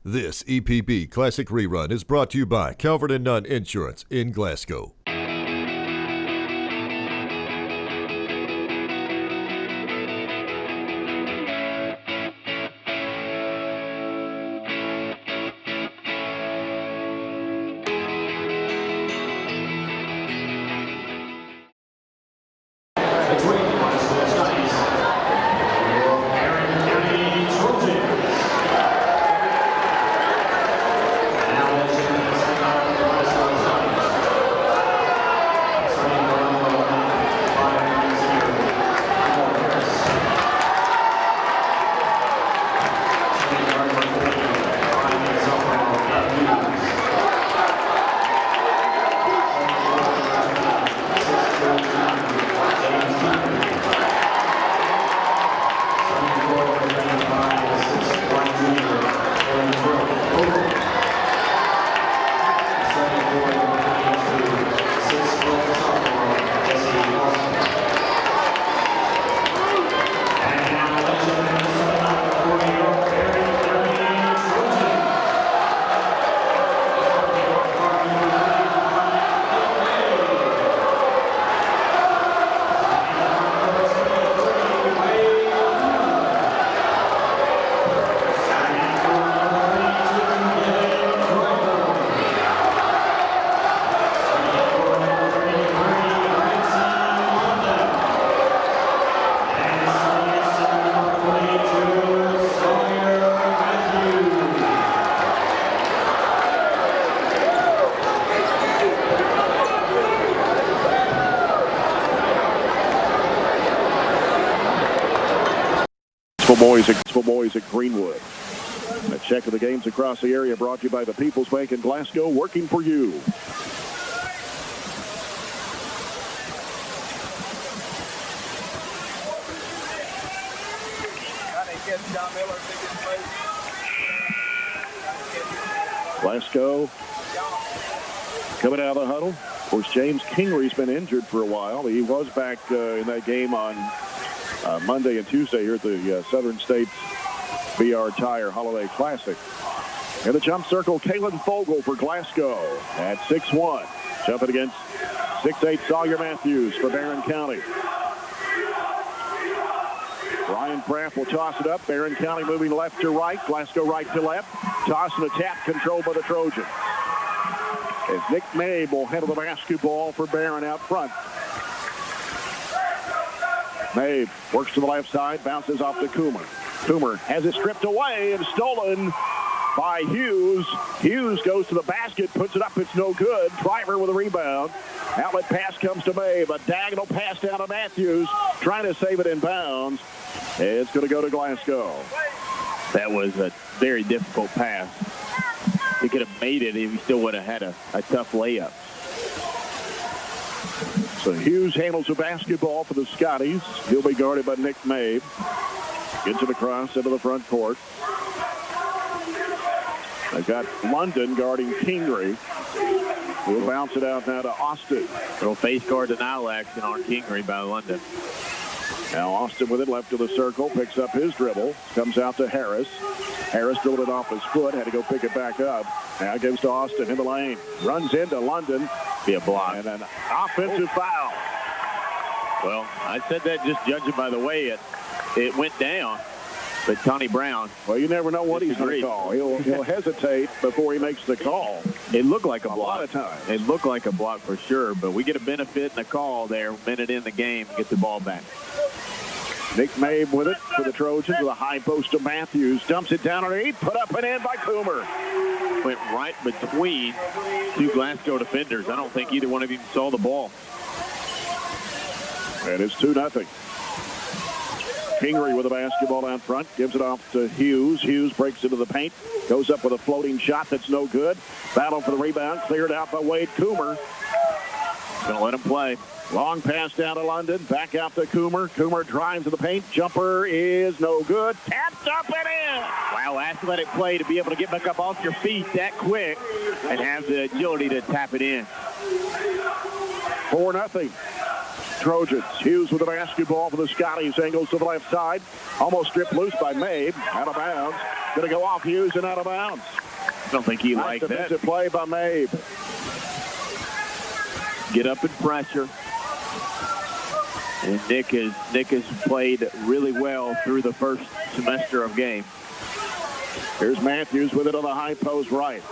This EPB Classic Rerun is brought to you by Calvert and Nunn Insurance in Glasgow. Boys at Greenwood. A check of the games across the area brought to you by the People's Bank in Glasgow, working for you. Glasgow coming out of the huddle. Of course, James Kingery's been injured for a while. He was back in that game on Monday and Tuesday here at the Southern States BR Tire Holiday Classic. In the jump circle, Kalen Fogle for Glasgow at 6'1". Jumping against 6'8" Sawyer Matthews for Barren County. Ryan Pratt will toss it up. Barren County moving left to right. Glasgow right to left. Toss and a tap controlled by the Trojans. As Nick Mabe will handle the basketball for Barren out front. Mabe works to the left side, bounces off to Coomer. Coomer has it stripped away and stolen by Hughes. Hughes goes to the basket, puts it up, it's no good. Driver with a rebound. Outlet pass comes to Mabe. A diagonal pass down to Matthews, trying to save it in bounds. It's going to go to Glasgow. That was a very difficult pass. He could have made it if he still would have had a tough layup. So Hughes handles the basketball for the Scotties. He'll be guarded by Nick Mabe. Gets it across into the front court. They've got London guarding Kingery. We'll bounce it out now to Austin. Little face guard denial action on Kingery by London. Now Austin with it, left of the circle, picks up his dribble, comes out to Harris. Harris dribbled it off his foot, had to go pick it back up. Now gives to Austin in the lane. Runs into London. Be a block. And an offensive foul. Well, I said that just judging by the way it went down. But Tony Brown. Well, you never know what he's going to call. He'll hesitate before he makes the call. It looked like a block. A lot of times. It looked like a block for sure, but we get a benefit in the call there, minute in the game, get the ball back. Nick Mabe with it for the Trojans with a high post to Matthews. Dumps it down underneath. Put up and in by Coomer. Went right between two Glasgow defenders. I don't think either one of them saw the ball. And it's 2-0. Kingery with the basketball out front. Gives it off to Hughes. Hughes breaks into the paint. Goes up with a floating shot that's no good. Battle for the rebound. Cleared out by Wade Coomer. Going to let him play. Long pass down to London. Back out to Coomer. Coomer drives to the paint. Jumper is no good. Tapped up and in. Wow, athletic play to be able to get back up off your feet that quick and have the agility to tap it in. 4-0. Trojans. Hughes with the basketball for the Scotties. Angles to the left side. Almost stripped loose by Mabe. Out of bounds. Going to go off Hughes and out of bounds. I don't think he liked that. Defensive play by Mabe. Get up and pressure. And Nick has played really well through the first semester of game. Here's Matthews with it on the high post right.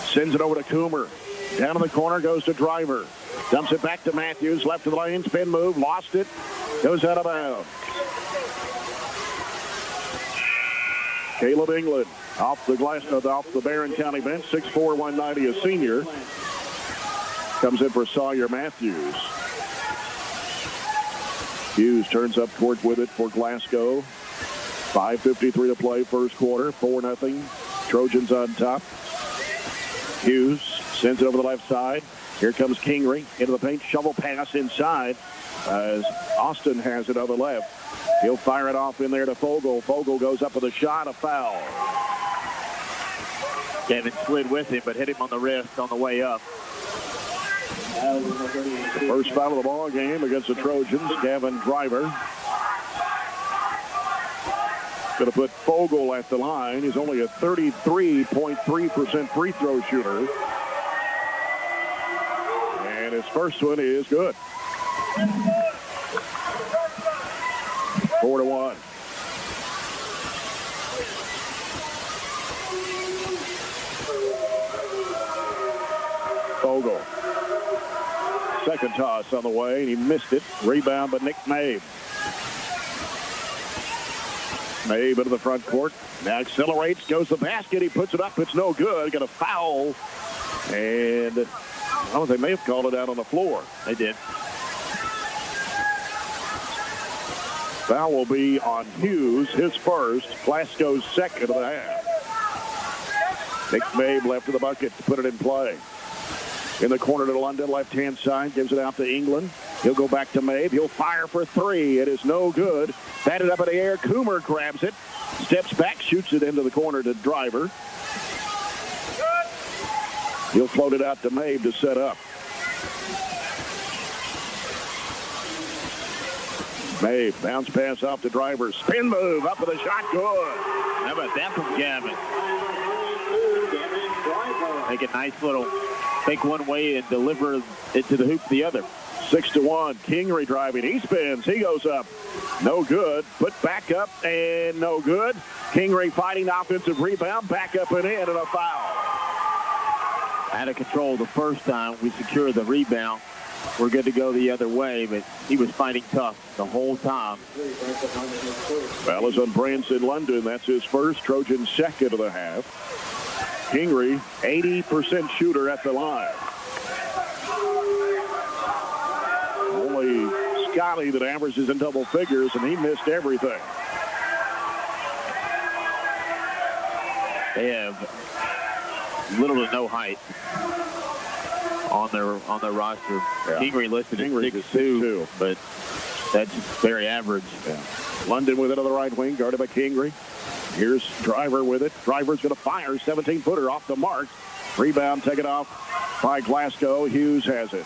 Sends it over to Coomer. Down in the corner goes to Driver. Dumps it back to Matthews. Left of the lane. Spin move. Lost it. Goes out of bounds. Caleb England off the Barren County bench. 6'4", 190, a senior. Comes in for Sawyer Matthews. Hughes turns up court with it for Glasgow. 5:53 to play first quarter. 4-0. Trojans on top. Hughes sends it over the left side. Here comes Kingery into the paint. Shovel pass inside as Austin has it on the left. He'll fire it off in there to Fogle. Fogle goes up with a shot, a foul. Gavin slid with him, but hit him on the wrist on the way up. First foul of the ball game against the Trojans. Gavin Driver. Going to put Fogle at the line. He's only a 33.3% free throw shooter. And his first one is good. 4-1. Fogle. Second toss on the way, and he missed it. Rebound by Nick Mabe. Mabe into the front court. Now accelerates, goes to the basket. He puts it up. It's no good. Got a foul. And they may have called it out on the floor. They did. Foul will be on Hughes, his first. Glasgow's second of the half. Nick Mabe left of the bucket to put it in play. In the corner to London, left-hand side, gives it out to England. He'll go back to Mabe. He'll fire for three. It is no good. Batted up in the air. Coomer grabs it. Steps back, shoots it into the corner to Driver. He'll float it out to Mabe to set up. Mabe, bounce pass off to Driver. Spin move, up with a shot, good. How about that from Gavin? Make a nice little take one way and deliver it to the hoop the other. 6-1. Kingery driving. He spins. He goes up. No good. Put back up and no good. Kingery fighting offensive rebound. Back up and in and a foul. Out of control the first time. We secure the rebound. We're good to go the other way, but he was fighting tough the whole time. Foul is on Branson London. That's his first. Trojan second of the half. Kingery, 80% shooter at the line. Only Scotty that averages in double figures, and he missed everything. They have little to no height on their roster. Yeah. Kingery listed at 6'2", but that's very average. Yeah. London with it on the right wing, guarded by Kingery. Here's Driver with it. Driver's going to fire. 17-footer off the mark. Rebound taken off by Glasgow. Hughes has it.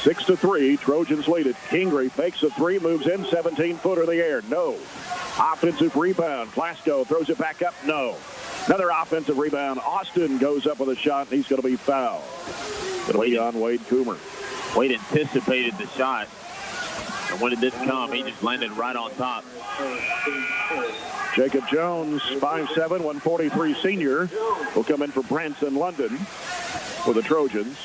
6-3. Trojans lead it. Kingery fakes a three, moves in. 17-footer in the air. No. Offensive rebound. Glasgow throws it back up. No. Another offensive rebound. Austin goes up with a shot, and he's going to be fouled. It'll be on Wade Coomer. Wade anticipated the shot. And when it didn't come, he just landed right on top. Jacob Jones, 5'7", 143 senior, will come in for Branson London for the Trojans.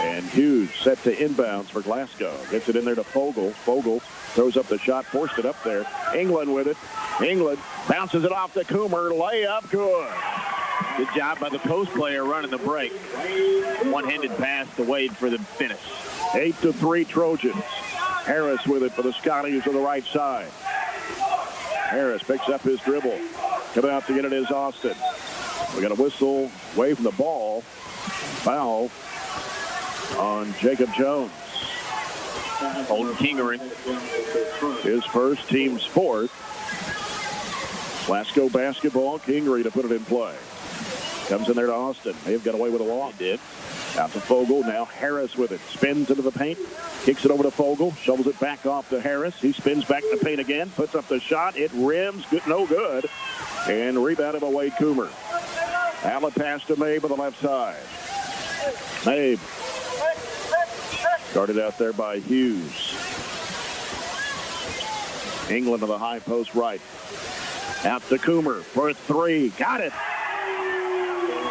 And Hughes set to inbounds for Glasgow. Gets it in there to Fogle. Fogle throws up the shot, forced it up there. England with it. England bounces it off to Coomer. Layup, good. Good job by the post player running the break. One-handed pass to Wade for the finish. 8-3 Trojans. Harris with it for the Scotties on the right side. Harris picks up his dribble. Coming out to get it is Austin. We got a whistle away from the ball. Foul on Jacob Jones. Holden Kingery. His first, team's fourth. Glasgow basketball. Kingery to put it in play. Comes in there to Austin. They've got away with a walk. He did. Out to Fogle. Now Harris with it. Spins into the paint. Kicks it over to Fogle. Shovels it back off to Harris. He spins back to paint again. Puts up the shot. It rims. Good, no good. And rebounded by Wade Coomer. Outlet pass to Mabe on the left side. Mabe. Started out there by Hughes. England to the high post right. Out to Coomer for a three. Got it.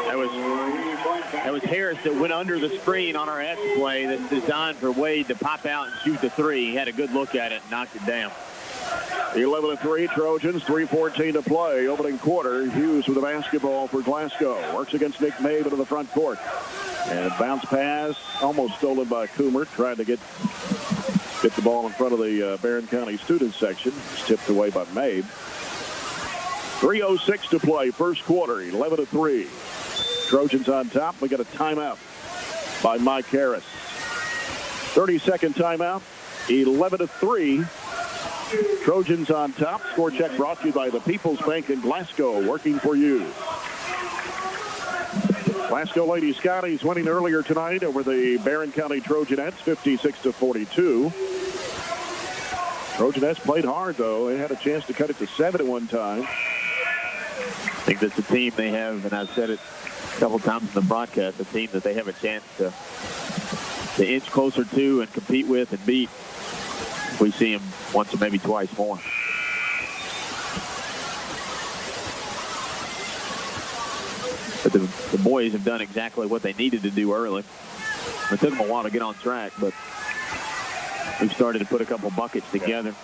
That was Harris that went under the screen on our X play that's designed for Wade to pop out and shoot the three. He had a good look at it and knocked it down. 11-3 Trojans, 3:14 to play. Opening quarter. Hughes with the basketball for Glasgow. Works against Nick Mabe into the front court. And a bounce pass, almost stolen by Coomer. Tried to get the ball in front of the Barren County student section. It's tipped away by Mabe. 3:06 to play. First quarter, 11-3. Trojans on top. We got a timeout by Mike Harris. 30-second timeout. 11-3. Trojans on top. Score check brought to you by the People's Bank in Glasgow, working for you. Glasgow Lady Scotties winning earlier tonight over the Barren County Trojanettes, 56-42. Trojanettes played hard, though. They had a chance to cut it to 7 at one time. I think that's a team they have, and I've said it a couple times in the broadcast, a team that they have a chance to inch closer to and compete with and beat if we see them once or maybe twice more. But the boys have done exactly what they needed to do early. It took them a while to get on track, but we've started to put a couple buckets together.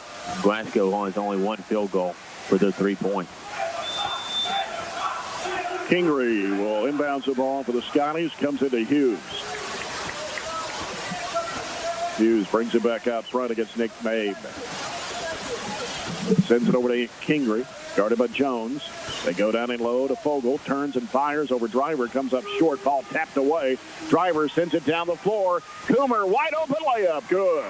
Glasgow has only one field goal for their 3-point. Kingery will inbounds the ball for the Scotties. Comes into Hughes. Hughes brings it back out front against Nick Mabe. Sends it over to Kingery. Guarded by Jones. They go down in low to Fogle. Turns and fires over Driver. Comes up short. Ball tapped away. Driver sends it down the floor. Coomer, wide open layup. Good.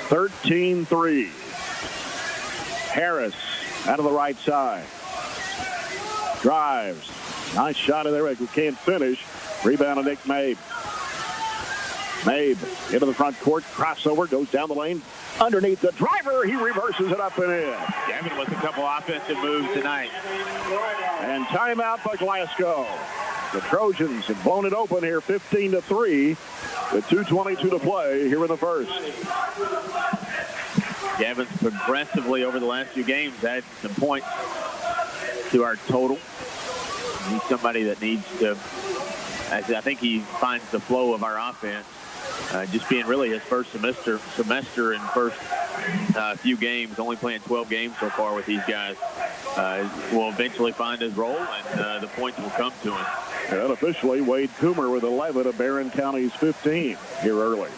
13-3. Harris out of the right side. Drives. Nice shot in there. We can't finish. Rebound to Nick Mabe. Mabe into the front court. Crossover. Goes down the lane. Underneath the Driver. He reverses it up and in. Gavin with a couple offensive moves tonight. And timeout by Glasgow. The Trojans have blown it open here 15-3 with 2:22 to play here in the first. Gavin's progressively over the last few games added some points to our total. He's somebody that needs to, I think he finds the flow of our offense. Just being really his first semester and first few games, only playing 12 games so far with these guys, will eventually find his role, and the points will come to him. And unofficially, Wade Coomer with 11 of Barren County's 15 here early.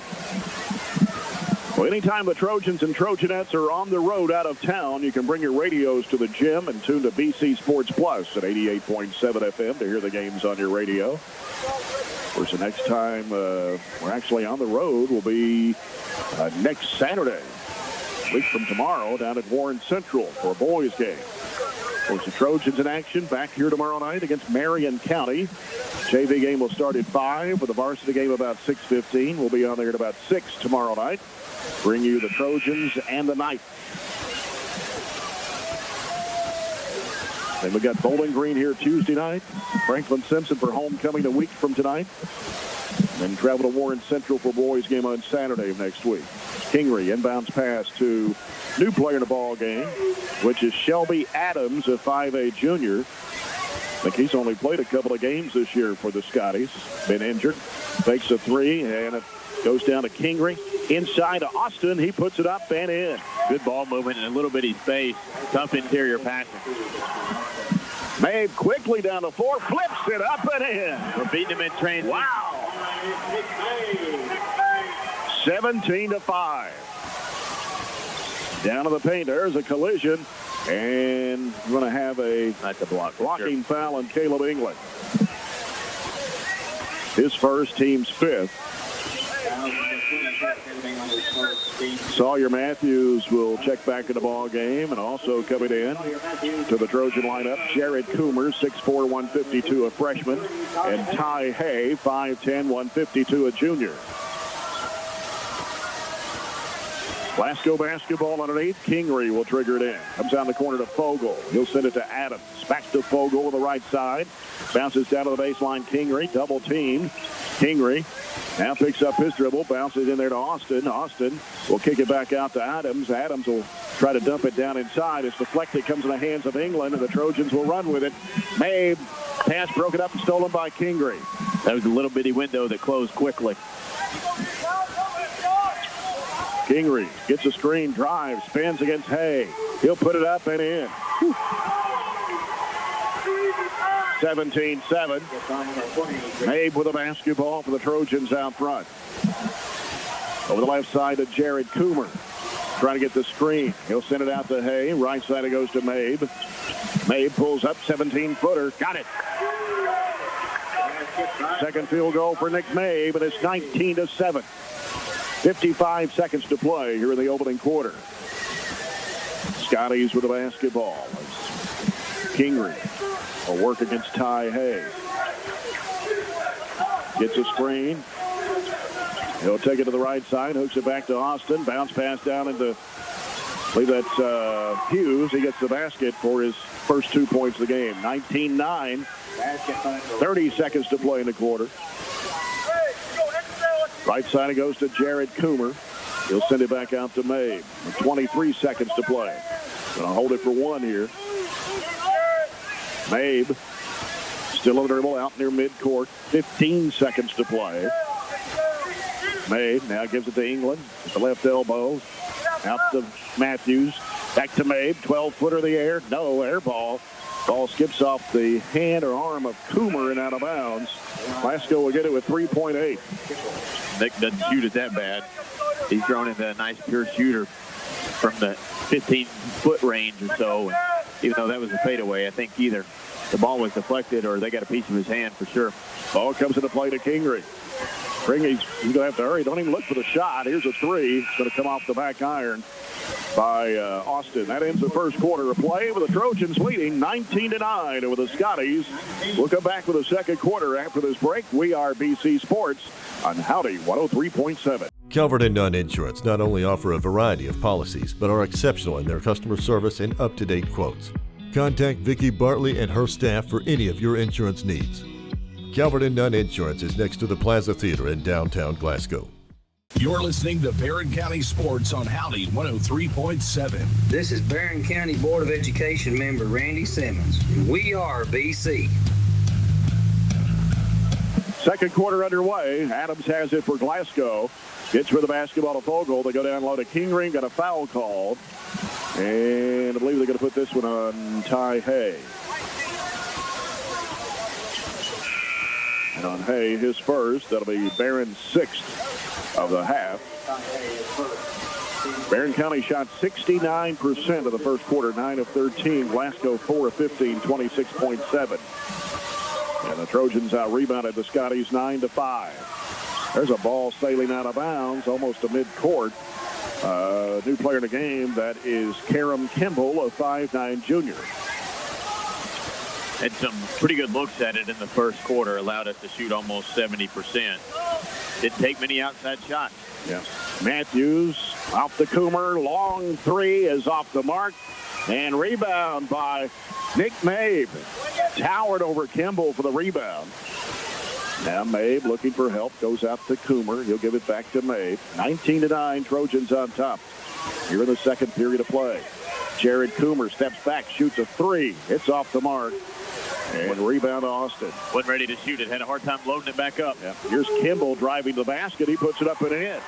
Well, anytime the Trojans and Trojanettes are on the road out of town, you can bring your radios to the gym and tune to BC Sports Plus at 88.7 FM to hear the games on your radio. Of course, the next time we're actually on the road will be next Saturday, a week from tomorrow, down at Warren Central for a boys game. Of course, the Trojans in action back here tomorrow night against Marion County. JV game will start at 5 with the varsity game about 6:15. We'll be on there at about 6 tomorrow night. Bring you the Trojans and the Knights. Then we got Bowling Green here Tuesday night. Franklin Simpson for homecoming a week from tonight. Then travel to Warren Central for boys game on Saturday of next week. Kingery inbounds pass to new player in the ball game, which is Shelby Adams, a 5A junior. I think he's only played a couple of games this year for the Scotties. Been injured. Fakes a three, and it goes down to Kingery. Inside to Austin. He puts it up and in. Good ball movement in a little bitty space. Tough interior passing. Mabe quickly down the floor. Flips it up and in. We're beating him in transition. Wow. 17-5. Down to the paint. There's a collision. And we're going to have that's a blocking foul on Caleb England. His first, team's fifth. Sawyer Matthews will check back in the ball game, and also coming in to the Trojan lineup, Jared Coomer, 6'4", 152, a freshman, and Ty Hay, 5'10", 152, a junior. Glasgow basketball underneath. Kingery will trigger it in. Comes down the corner to Fogle. He'll send it to Adams. Back to Fogle on the right side. Bounces down to the baseline. Kingery, double team. Kingery now picks up his dribble. Bounces in there to Austin. Austin will kick it back out to Adams. Adams will try to dump it down inside. It's deflected. Comes in the hands of England, and the Trojans will run with it. Mabe, pass broken up and stolen by Kingery. That was a little bitty window that closed quickly. Kingery gets a screen, drives, spins against Hay. He'll put it up and in. 17-7. Mabe with a basketball for the Trojans out front. Over the left side to Jared Coomer. Trying to get the screen. He'll send it out to Hay. Right side it goes to Mabe. Mabe pulls up, 17-footer. Got it. Second field goal for Nick Mabe, and it's 19-7. 55 seconds to play here in the opening quarter. Scotties with the basketball. Kingery will work against Ty Hay. Gets a screen. He'll take it to the right side. Hooks it back to Austin. Bounce pass down into, I believe that's Hughes. He gets the basket for his first 2 points of the game. 19-9. 30 seconds to play in the quarter. Right side it goes to Jared Coomer. He'll send it back out to Mabe. 23 seconds to play. Gonna hold it for one here. Mabe still on the dribble out near midcourt. 15 seconds to play. Mabe now gives it to England with the left elbow. Out to Matthews. Back to Mabe. 12-footer in the air. No air ball. Ball skips off the hand or arm of Coomer and out of bounds. Glasgow will get it with 3.8. Nick doesn't shoot it that bad. He's thrown into a nice pure shooter from the 15-foot range or so. And even though that was a fadeaway, I think either the ball was deflected or they got a piece of his hand for sure. Ball comes into play to Kingery. He's going to have to hurry. Don't even look for the shot. Here's a three. It's going to come off the back iron by Austin. That ends the first quarter of play with the Trojans leading 19-9 over the Scotties. We'll come back with the second quarter after this break. We are BC Sports on Howdy 103.7. Calvert and Nunn Insurance not only offer a variety of policies, but are exceptional in their customer service and up-to-date quotes. Contact Vicki Bartley and her staff for any of your insurance needs. Calvert and Nunn Insurance is next to the Plaza Theater in downtown Glasgow. You're listening to Barren County Sports on Howdy 103.7. This is Barren County Board of Education member Randy Simmons. We are BC. Second quarter underway. Adams has it for Glasgow. Gets for the basketball to Fogle. They go down low to Kingery. Got a foul called. And I believe they're going to put this one on Ty Hay. And on Hay, his first. That'll be Barron's sixth of the half. Barren County shot 69% of the first quarter, 9 of 13. Glasgow 4 of 15, 26.7. And the Trojans out rebounded the Scotties 9-5. There's a ball sailing out of bounds, almost to midcourt. New player in the game, that is Karam Kimball, a 5'9 junior. Had some pretty good looks at it in the first quarter, allowed us to shoot almost 70%. Didn't take many outside shots. Yeah. Matthews off the Coomer. Long three is off the mark. And rebound by Nick Mabe. Towered over Kimball for the rebound. Now Mabe looking for help. Goes out to Coomer. He'll give it back to Mabe. 19-9, Trojans on top. Here in the second period of play. Jared Coomer steps back, shoots a three. It's off the mark. And rebound Austin. Wasn't ready to shoot it. Had a hard time loading it back up. Yeah. Here's Kimball driving the basket. He puts it up and in.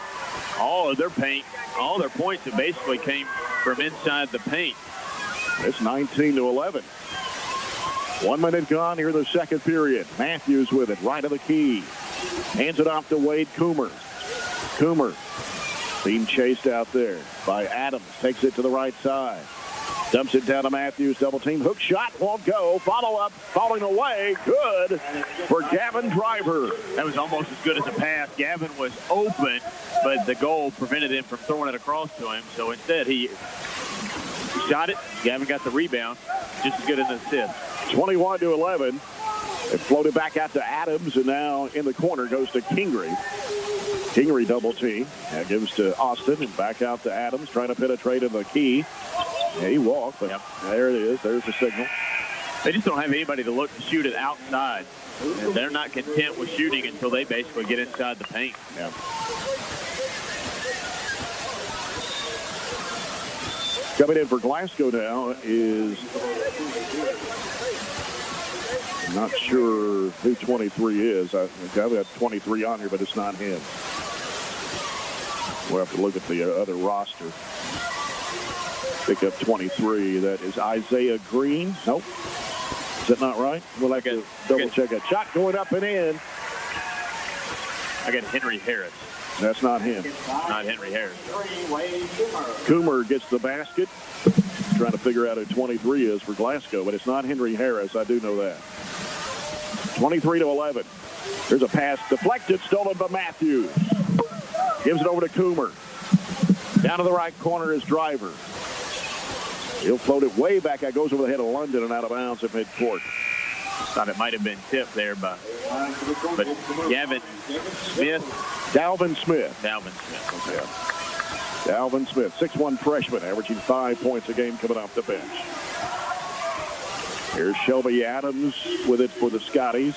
All of their paint, all their points have basically came from inside the paint. It's 19-11. 1 minute gone here in the second period. Matthews with it, right of the key. Hands it off to Wade Coomer. Coomer being chased out there by Adams. Takes it to the right side. Dumps it down to Matthews. Double team. Hook shot. Won't go. Follow up. Falling away. Good for Gavin Driver. That was almost as good as a pass. Gavin was open, but the goal prevented him from throwing it across to him. So instead, he shot it. Gavin got the rebound. Just as good as an assist. 21-11. It floated back out to Adams, and now in the corner goes to Kingery. Kingery double team. That gives to Austin, and back out to Adams, trying to penetrate in the key. Yeah, he walked, but there it is. There's the signal. They just don't have anybody to look to shoot it outside. They're not content with shooting until they basically get inside the paint. Yeah. Coming in for Glasgow now is, I'm not sure who 23 is. I've got 23 on here, but it's not him. We'll have to look at the other roster. Pick up 23. That is Isaiah Green. Nope. Is that not right? We'll have to double check it. Shot going up and in. I got Henry Harris. That's not him. Not Henry Harris. Coomer gets the basket. Trying to figure out who 23 is for Glasgow, but it's not Henry Harris. I do know that. 23-11. There's a pass deflected, stolen by Matthews. Gives it over to Coomer. Down to the right corner is Driver. He'll float it way back. That goes over the head of London and out of bounds at midcourt. Thought it might have been tipped there, but Gavin Smith. Dalvin Smith. Dalvin Smith. Okay. Yeah. Dalvin Smith, 6'1" freshman, averaging 5 points a game coming off the bench. Here's Shelby Adams with it for the Scotties.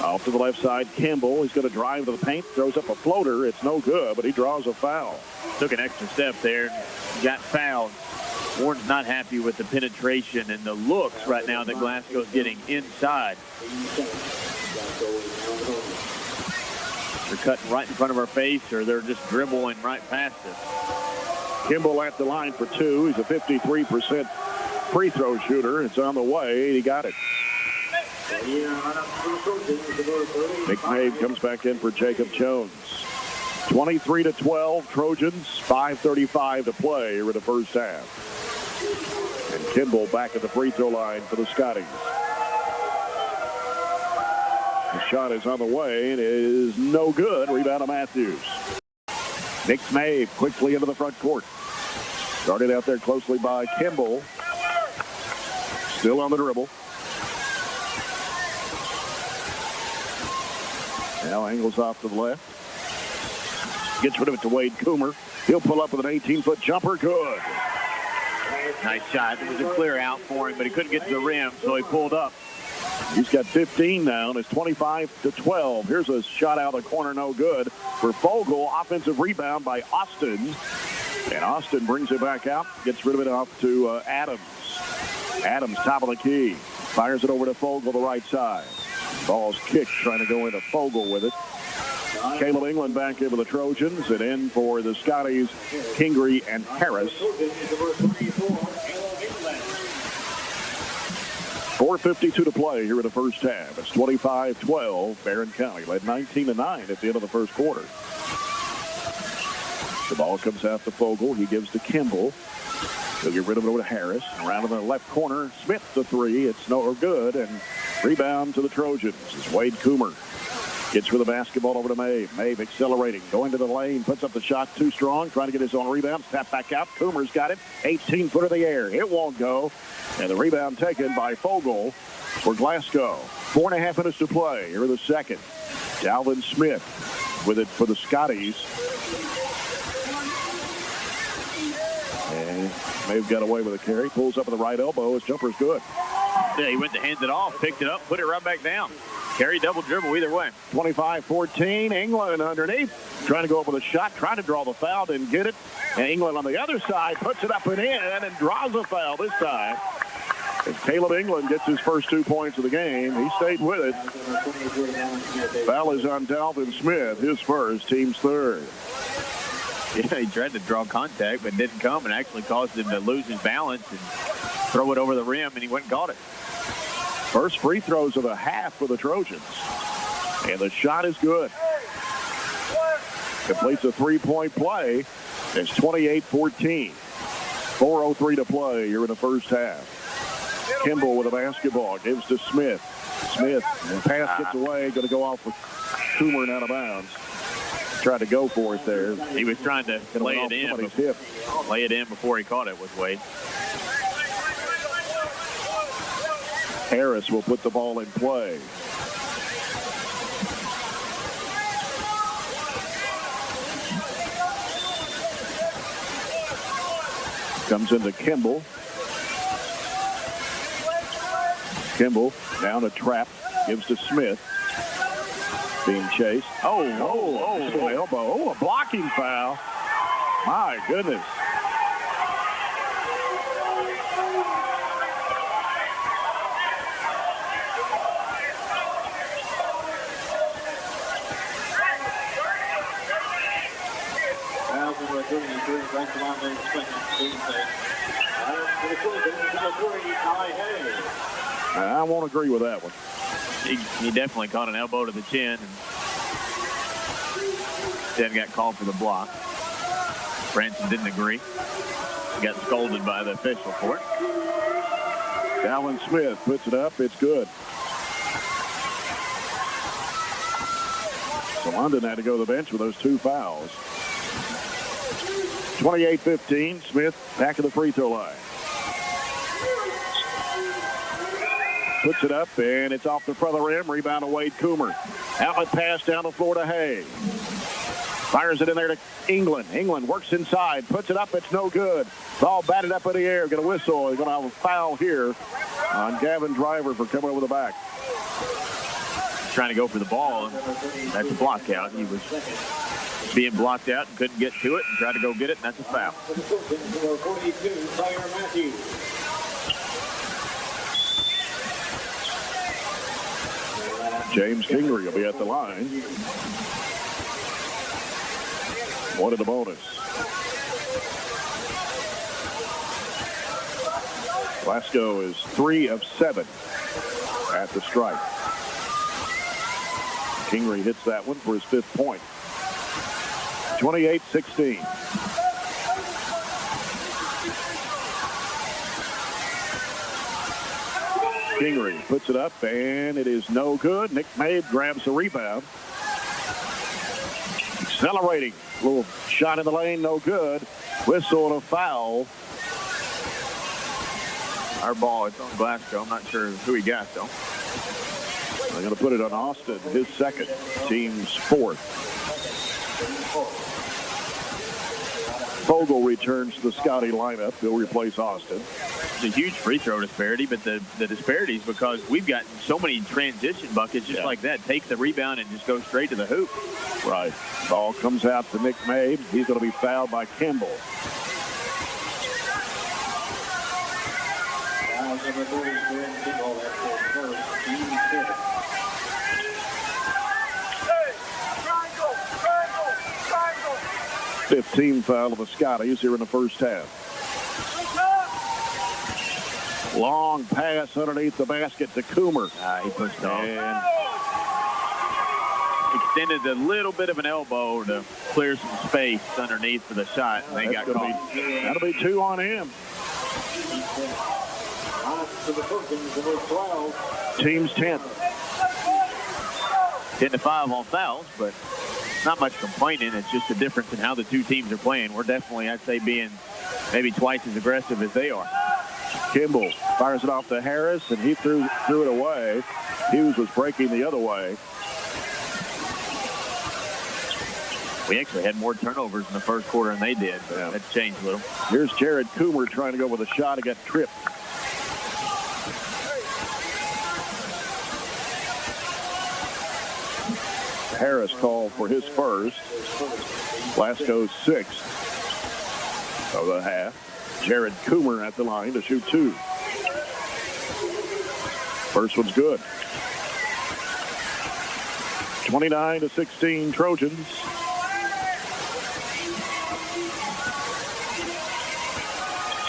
Off to the left side, Kimball. He's going to drive to the paint, throws up a floater. It's no good, but he draws a foul. Took an extra step there, got fouled. Warren's not happy with the penetration and the looks right now that Glasgow's getting inside. They're cutting right in front of our face, or they're just dribbling right past us. Kimball at the line for two. He's a 53% free throw shooter. It's on the way. He got it. McNabe comes back in for Jacob Jones. 23-12, Trojans, 5:35 to play here in the first half. And Kimball back at the free throw line for the Scotties. The shot is on the way and it is no good. Rebound to Matthews. McNabe quickly into the front court. Started out there closely by Kimball. Still on the dribble. Now angles off to the left. Gets rid of it to Wade Coomer. He'll pull up with an 18-foot jumper. Good. Nice shot. It was a clear out for him, but he couldn't get to the rim, so he pulled up. He's got 15 now, and it's 25-12. Here's a shot out of the corner, no good. For Fogle, offensive rebound by Austin. And Austin brings it back out. Gets rid of it off to Adams. Adams, top of the key. Fires it over to Fogle, the right side. Ball's kicked, trying to go into Fogle with it. Caleb England back in for the Trojans, and in for the Scotties, Kingery and Harris. 4:52 to play here in the first half. It's 25-12. Barren County led 19-9 at the end of the first quarter. The ball comes out to Fogle. He gives to Kimball. He'll get rid of it over to Harris. Around in the left corner, Smith the three. It's no good, and rebound to the Trojans. It's Wade Coomer. Gets for the basketball over to Mabe. Mabe accelerating, going to the lane, puts up the shot too strong, trying to get his own rebound. Tap back out. Coomer's got it. 18-foot of the air. It won't go. And the rebound taken by Fogle for Glasgow. 4.5 minutes to play here in the second. Dalvin Smith with it for the Scotties. And Mabe got away with a carry. Pulls up at the right elbow. His jumper's good. Yeah, he went to hand it off, picked it up, put it right back down. Carry, double dribble, either way. 25-14, England underneath. Trying to go up with a shot, trying to draw the foul, didn't get it. And England on the other side puts it up and in and draws a foul this time. As Caleb England gets his first 2 points of the game, he stayed with it. Foul is on Dalvin Smith, his first, team's third. Yeah, he tried to draw contact, but didn't come, and actually caused him to lose his balance and throw it over the rim, and he went and got it. First free throws of the half for the Trojans. And the shot is good. Completes a three-point play. It's 28-14. 4:03 to play here in the first half. Kimball with a basketball. Gives to Smith. Smith, and pass gets away. Going to go off with Coomer and out of bounds. Tried to go for it there. He was trying to lay it in before he caught it with Wade. Harris will put the ball in play. Comes into Kimball. Kimball down a trap. Gives to Smith. Being chased. Oh, elbow. Oh, a blocking foul. My goodness. I won't agree with that one. He definitely caught an elbow to the chin and then got called for the block. Branson didn't agree. He got scolded by the official for it. Allen Smith puts it up. It's good. So London had to go to the bench with those two fouls. 28-15. Smith back to the free throw line. Puts it up, and it's off the front of the rim. Rebound to Wade Coomer. Outlet pass down the floor to Hay. Fires it in there to England. England works inside. Puts it up. It's no good. Ball batted up in the air. Going to whistle. He's going to have a foul here on Gavin Driver for coming over the back. Trying to go for the ball, and that's a block out. He was being blocked out and couldn't get to it and tried to go get it, and that's a foul. James Kingery will be at the line. One in the bonus. Glasgow is 3 of 7 at the stripe. Kingery hits that one for his 5th point. 28-16. Kingery puts it up, and it is no good. Nick Mabe grabs the rebound. Accelerating. Little shot in the lane, no good. Whistle and a foul. Our ball is on Glasgow. I'm not sure who he got, though. They're going to put it on Austin, his 2nd, team's 4th. Vogel returns to the Scotty lineup. He'll replace Austin. It's a huge free throw disparity, but the disparity is because we've gotten so many transition buckets just like that. Take the rebound and just go straight to the hoop. Right. Ball comes out to Nick Mabe. He's going to be fouled by Kimball. Number 3 is Barren Kimball. That's their first, team 5th. 15 foul of the Scotties here in the first half. Long pass underneath the basket to Coomer. He pushed off. And extended a little bit of an elbow to clear some space underneath for the shot, and they got caught. That'll be 2 on him. Team's 10th. 10-5 on fouls, but not much complaining. It's just a difference in how the two teams are playing. We're definitely, I'd say, being maybe twice as aggressive as they are. Kimball fires it off to Harris, and he threw it away. Hughes was breaking the other way. We actually had more turnovers in the first quarter than they did, but that's changed a little. Here's Jared Coomer trying to go with a shot. He got tripped. Harris called for his first. Glasgow's 6th of the half. Jared Coomer at the line to shoot 2. First one's good. 29-16 Trojans.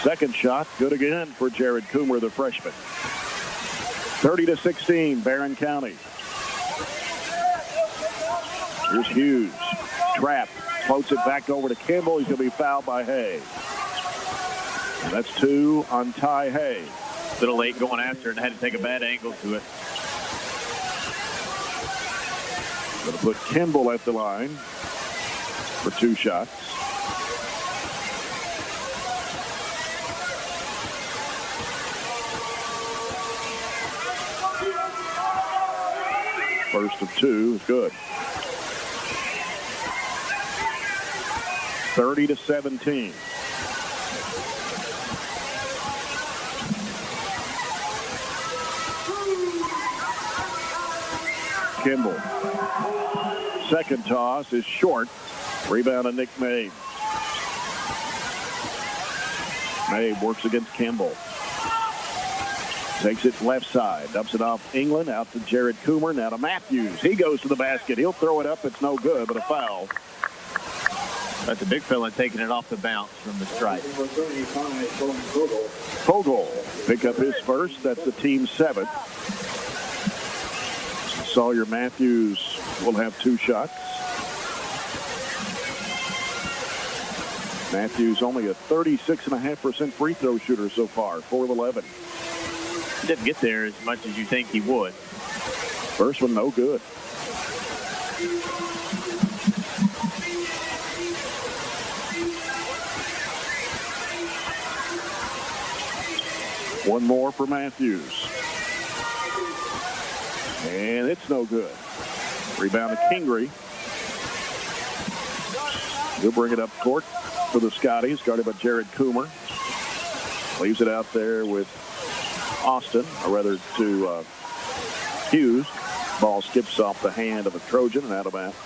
Second shot, good again for Jared Coomer, the freshman. 30-16 Barren County. Here's Hughes. Trap. Floats it back over to Kimball. He's going to be fouled by Hay. And that's 2 on Ty Hay. A little late going after it and had to take a bad angle to it. Going to put Kimball at the line for 2 shots. First of 2 is good. 30-17. Kimball. Second toss is short. Rebound to Nick Mabe. Mabe works against Kimball. Takes it left side. Dumps it off England. Out to Jared Coomer. Now to Matthews. He goes to the basket. He'll throw it up. It's no good, but a foul. That's a big fella taking it off the bounce from the stripe. Fogel pick up his first. That's the team's 7th. Sawyer Matthews will have 2 shots. Matthews only a 36.5% free throw shooter so far, 4 of 11. He didn't get there as much as you think he would. First one, no good. One more for Matthews. And it's no good. Rebound to Kingery. He'll bring it up court for the Scotties, guarded by Jared Coomer. Leaves it out there with Austin, or rather to Hughes. Ball skips off the hand of a Trojan and out of bounds.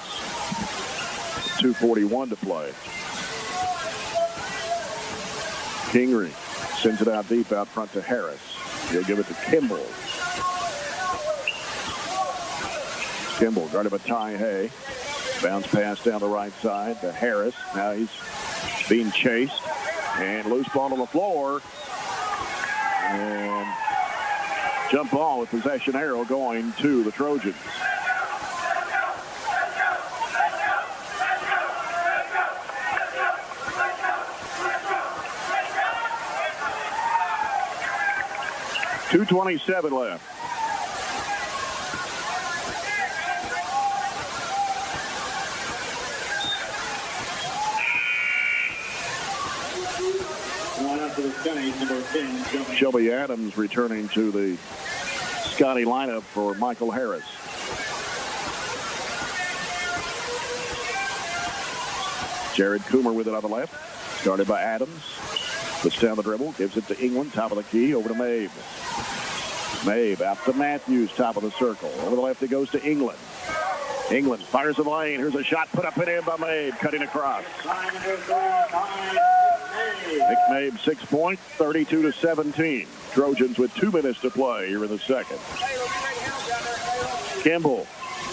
2:41 to play. Kingery sends it out deep out front to Harris. He'll give it to Kimball. Kimball guarded by Ty Hay. Bounce pass down the right side to Harris. Now he's being chased. And loose ball on the floor. And jump ball with possession arrow going to the Trojans. .227 left. Shelby Adams returning to the Scotty lineup for Michael Harris. Jared Coomer with it on the left. Started by Adams. Puts down the dribble. Gives it to England. Top of the key. Over to Mabe. Mabe out to Matthews. Top of the circle. Over the left it goes to England. England fires in the lane. Here's a shot put up and in by Mabe. Cutting across. Nick Mabe 6 points, 32-17. Trojans with 2 minutes to play here in the second. Kimball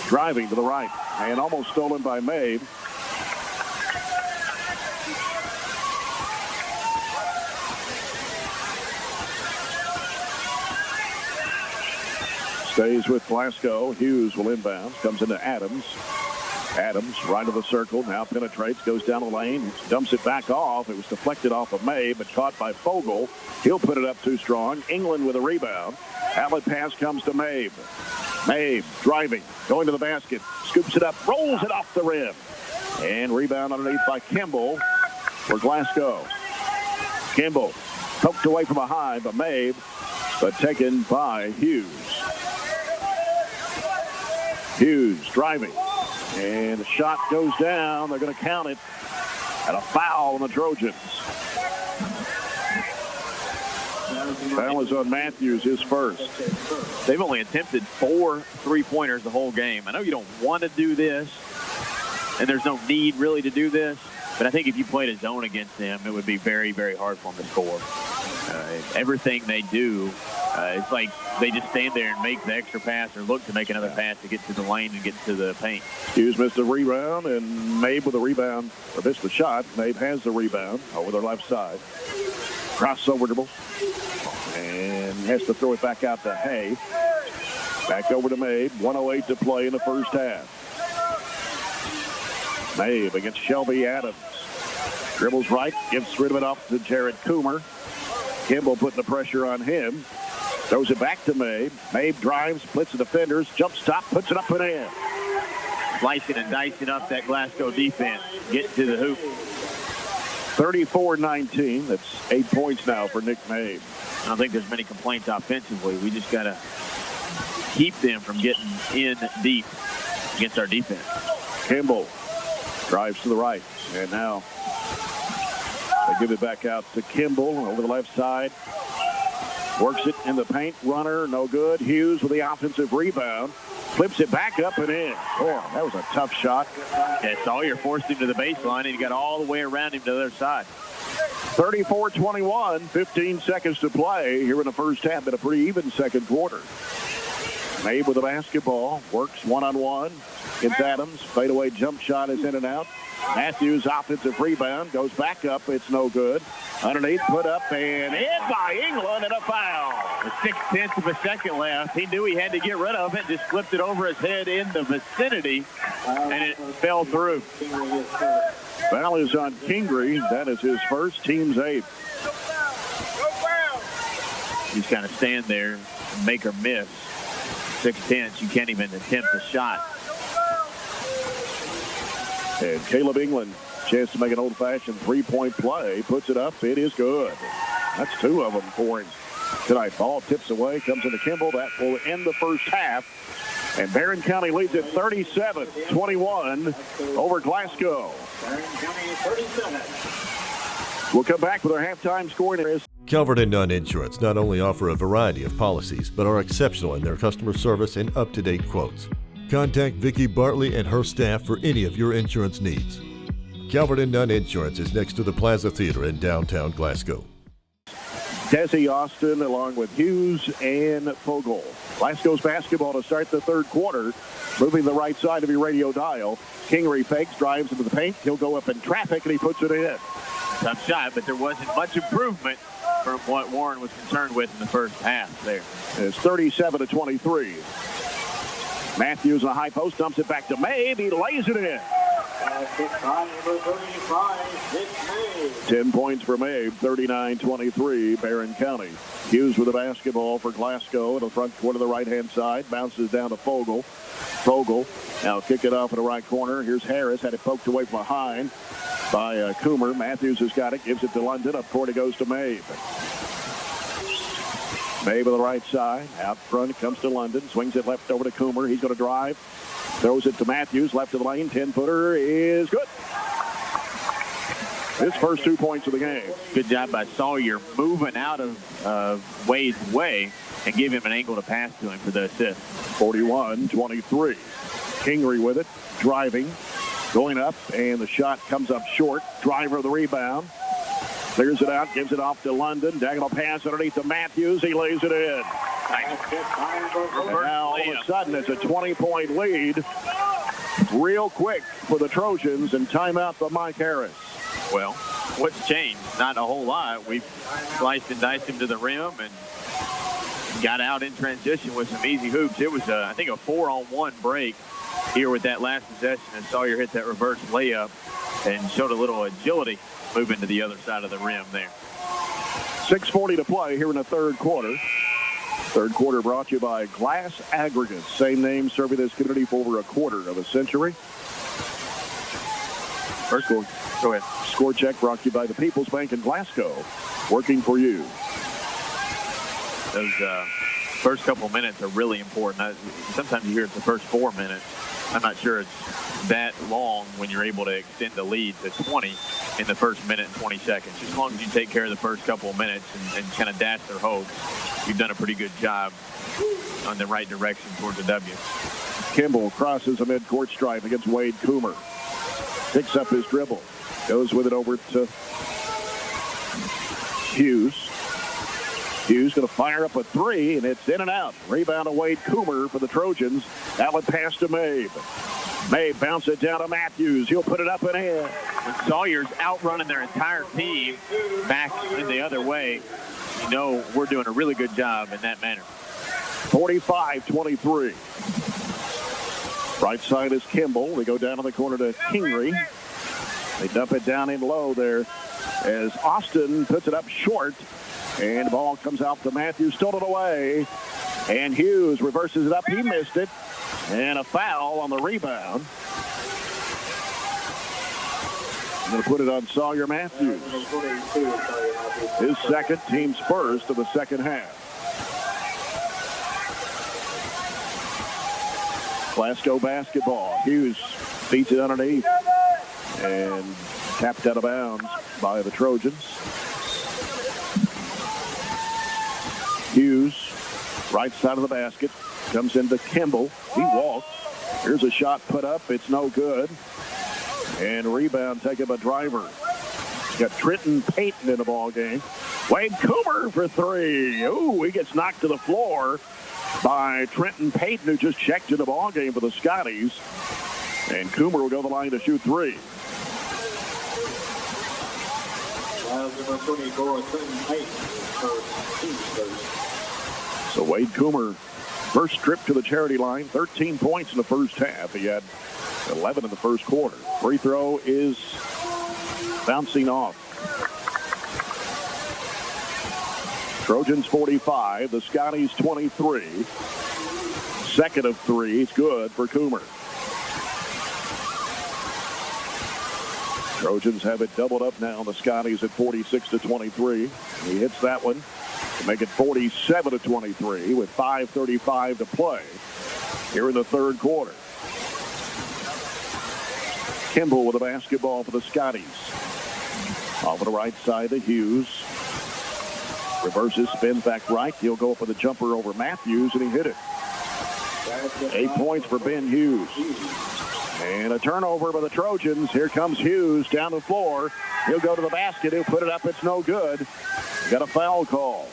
driving to the right and almost stolen by Mabe. Stays with Glasgow. Hughes will inbound. Comes into Adams. Adams, right of the circle, now penetrates, goes down the lane, dumps it back off. It was deflected off of May, but caught by Fogel. He'll put it up too strong. England with a rebound. Outlet pass comes to Mabe. Mabe driving, going to the basket, scoops it up, rolls it off the rim. And rebound underneath by Kimball for Glasgow. Kimball poked away from behind by Mabe, but taken by Hughes. Hughes driving. And the shot goes down. They're going to count it. And a foul on the Trojans. Foul is on Matthews, his first. They've only attempted 4 3-pointers the whole game. I know you don't want to do this, and there's no need really to do this, but I think if you played a zone against them, it would be very, very hard for them to score. Everything they do, it's like they just stand there and make the extra pass or look to make another pass to get to the lane and get to the paint. Hughes missed a rebound, and Mabe with a rebound, or missed the shot. Mabe has the rebound over their left side. Crossover dribble, and has to throw it back out to Hay. Back over to Mabe. 1:08 to play in the first half. Mabe against Shelby Adams. Dribbles right, gives rid of it off to Jared Coomer. Kimball putting the pressure on him. Throws it back to Mabe. Mabe drives, splits the defenders, jump stop, puts it up and in. Slicing and dicing up that Glasgow defense. Getting to the hoop. 34-19. That's 8 points now for Nick Mabe. I don't think there's many complaints offensively. We just got to keep them from getting in deep against our defense. Kimball drives to the right. And now they give it back out to Kimball over the left side. Works it in the paint. Runner, no good. Hughes with the offensive rebound. Flips it back up and in. Oh, that was a tough shot. Yeah, Sawyer forced him to the baseline, and he got all the way around him to the other side. 34-21, 15 seconds to play here in the first half. Been a pretty even second quarter. Mabe with the basketball. Works one-on-one. It's Adams. Fadeaway jump shot is in and out. Matthews offensive rebound. Goes back up. It's no good. Underneath, put up, and in by England, and a foul. With 6/10 of a second left, he knew he had to get rid of it. Just flipped it over his head in the vicinity, and it fell through. Foul is on Kingery. That is his first, team's 8th. You just kind of stand there, make or miss. 6/10, you can't even attempt a shot. And Caleb England, chance to make an old-fashioned three-point play, puts it up. It is good. That's 2 of them for him tonight. Ball tips away, comes into Kimball. That will end the first half. And Barren County leads at 37-21 over Glasgow. Barren County 37. We'll come back with our halftime scoring. Calvert and Nunn Insurance not only offer a variety of policies, but are exceptional in their customer service and up-to-date quotes. Contact Vicki Bartley and her staff for any of your insurance needs. Calvert and Nunn Insurance is next to the Plaza Theater in downtown Glasgow. Desi Austin along with Hughes and Fogel. Glasgow's basketball to start the third quarter. Moving the right side of your radio dial. Kingery fakes, drives into the paint. He'll go up in traffic, and he puts it in. Tough shot, but there wasn't much improvement from what Warren was concerned with in the first half there. It's 37-23. Matthews in a high post, dumps it back to Mabe. He lays it in. 10 points for Mabe, 39-23, Barren County. Hughes with the basketball for Glasgow in the front corner, the right-hand side. Bounces down to Fogel. Fogel now kick it off in the right corner. Here's Harris, had it poked away from behind by Coomer. Matthews has got it, gives it to London. Up court it goes to Mabe. Mabe on the right side. Out front, it comes to London. Swings it left over to Coomer. He's going to drive. Throws it to Matthews. Left of the lane. 10-footer is good. His first 2 points of the game. Good job by Sawyer moving out of Wade's way and give him an angle to pass to him for the assist. 41-23. Kingery with it. Driving. Going up. And the shot comes up short. Driver of the rebound. Clears it out, gives it off to London. Diagonal pass underneath to Matthews. He lays it in. And now all of a sudden it's a 20-point lead. Real quick for the Trojans, and timeout for Mike Harris. Well, what's changed? Not a whole lot. We've sliced and diced him to the rim and got out in transition with some easy hoops. It was, I think, a 4-on-1 break here with that last possession, and Sawyer hit that reverse layup and showed a little agility moving to the other side of the rim there. 6:40 to play here in the third quarter. Third quarter brought to you by Glass Aggregates. Same name, serving this community for over a quarter of a century. First score. Go ahead. Score check brought to you by the People's Bank in Glasgow. Working for you. Those first couple minutes are really important. Sometimes you hear it's the first 4 minutes. I'm not sure it's that long when you're able to extend the lead to 20 in the first minute and 20 seconds. As long as you take care of the first couple of minutes and kind of dash their hopes, you've done a pretty good job on the right direction towards a W. Kimball crosses a midcourt stripe against Wade Coomer. Picks up his dribble. Goes with it over to Hughes. Hughes going to fire up a three, and it's in and out. Rebound to Wade Coomer for the Trojans. Outlet pass to Mabe. Mabe bounces it down to Matthews. He'll put it up and in. When Sawyer's outrunning their entire team back in the other way, you know we're doing a really good job in that manner. 45-23. Right side is Kimball. They go down to the corner to Kingery. They dump it down in low there as Austin puts it up short. And the ball comes out to Matthews, stole it away. And Hughes reverses it up. He missed it. And a foul on the rebound. I'm going to put it on Sawyer Matthews. His second, team's first of the second half. Glasgow basketball. Hughes beats it underneath and tapped out of bounds by the Trojans. Hughes, right side of the basket, comes into Kimball. He walks. Here's a shot put up. It's no good. And rebound taken by Driver. Got Trenton Payton in the ball game. Wade Coomer for three. Ooh, he gets knocked to the floor by Trenton Payton, who just checked in the ball game for the Scotties. And Coomer will go to the line to shoot three. So Wade Coomer, first trip to the charity line, 13 points in the first half. He had 11 in the first quarter. Free throw is bouncing off. Trojans 45, the Scotties 23. Second of three, it's good for Coomer. Trojans have it doubled up now. The Scotties at 46-23. He hits that one to make it 47-23 with 5:35 to play here in the third quarter. Kimball with the basketball for the Scotties. Off of the right side to Hughes. Reverses, spins back right. He'll go for the jumper over Matthews, and he hit it. 8 points for Ben Hughes. And a turnover by the Trojans. Here comes Hughes down the floor. He'll go to the basket. He'll put it up. It's no good. Got a foul call.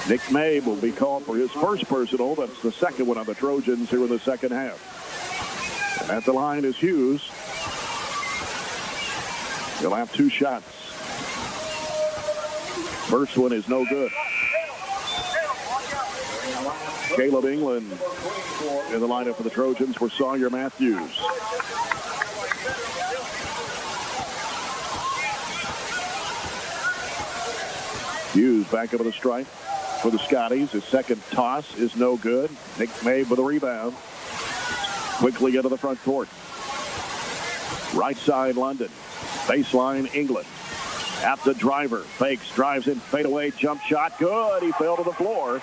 Nick Mabe will be called for his first personal. That's the second one on the Trojans here in the second half. And at the line is Hughes. He'll have two shots. First one is no good. Caleb England in the lineup for the Trojans for Sawyer Matthews. Hughes back over the stripe for the Scotties. His second toss is no good. Nick Mabe with a rebound. Quickly into the front court. Right side London. Baseline England. At the Driver. Fakes, drives in, fade away, jump shot. Good. He fell to the floor.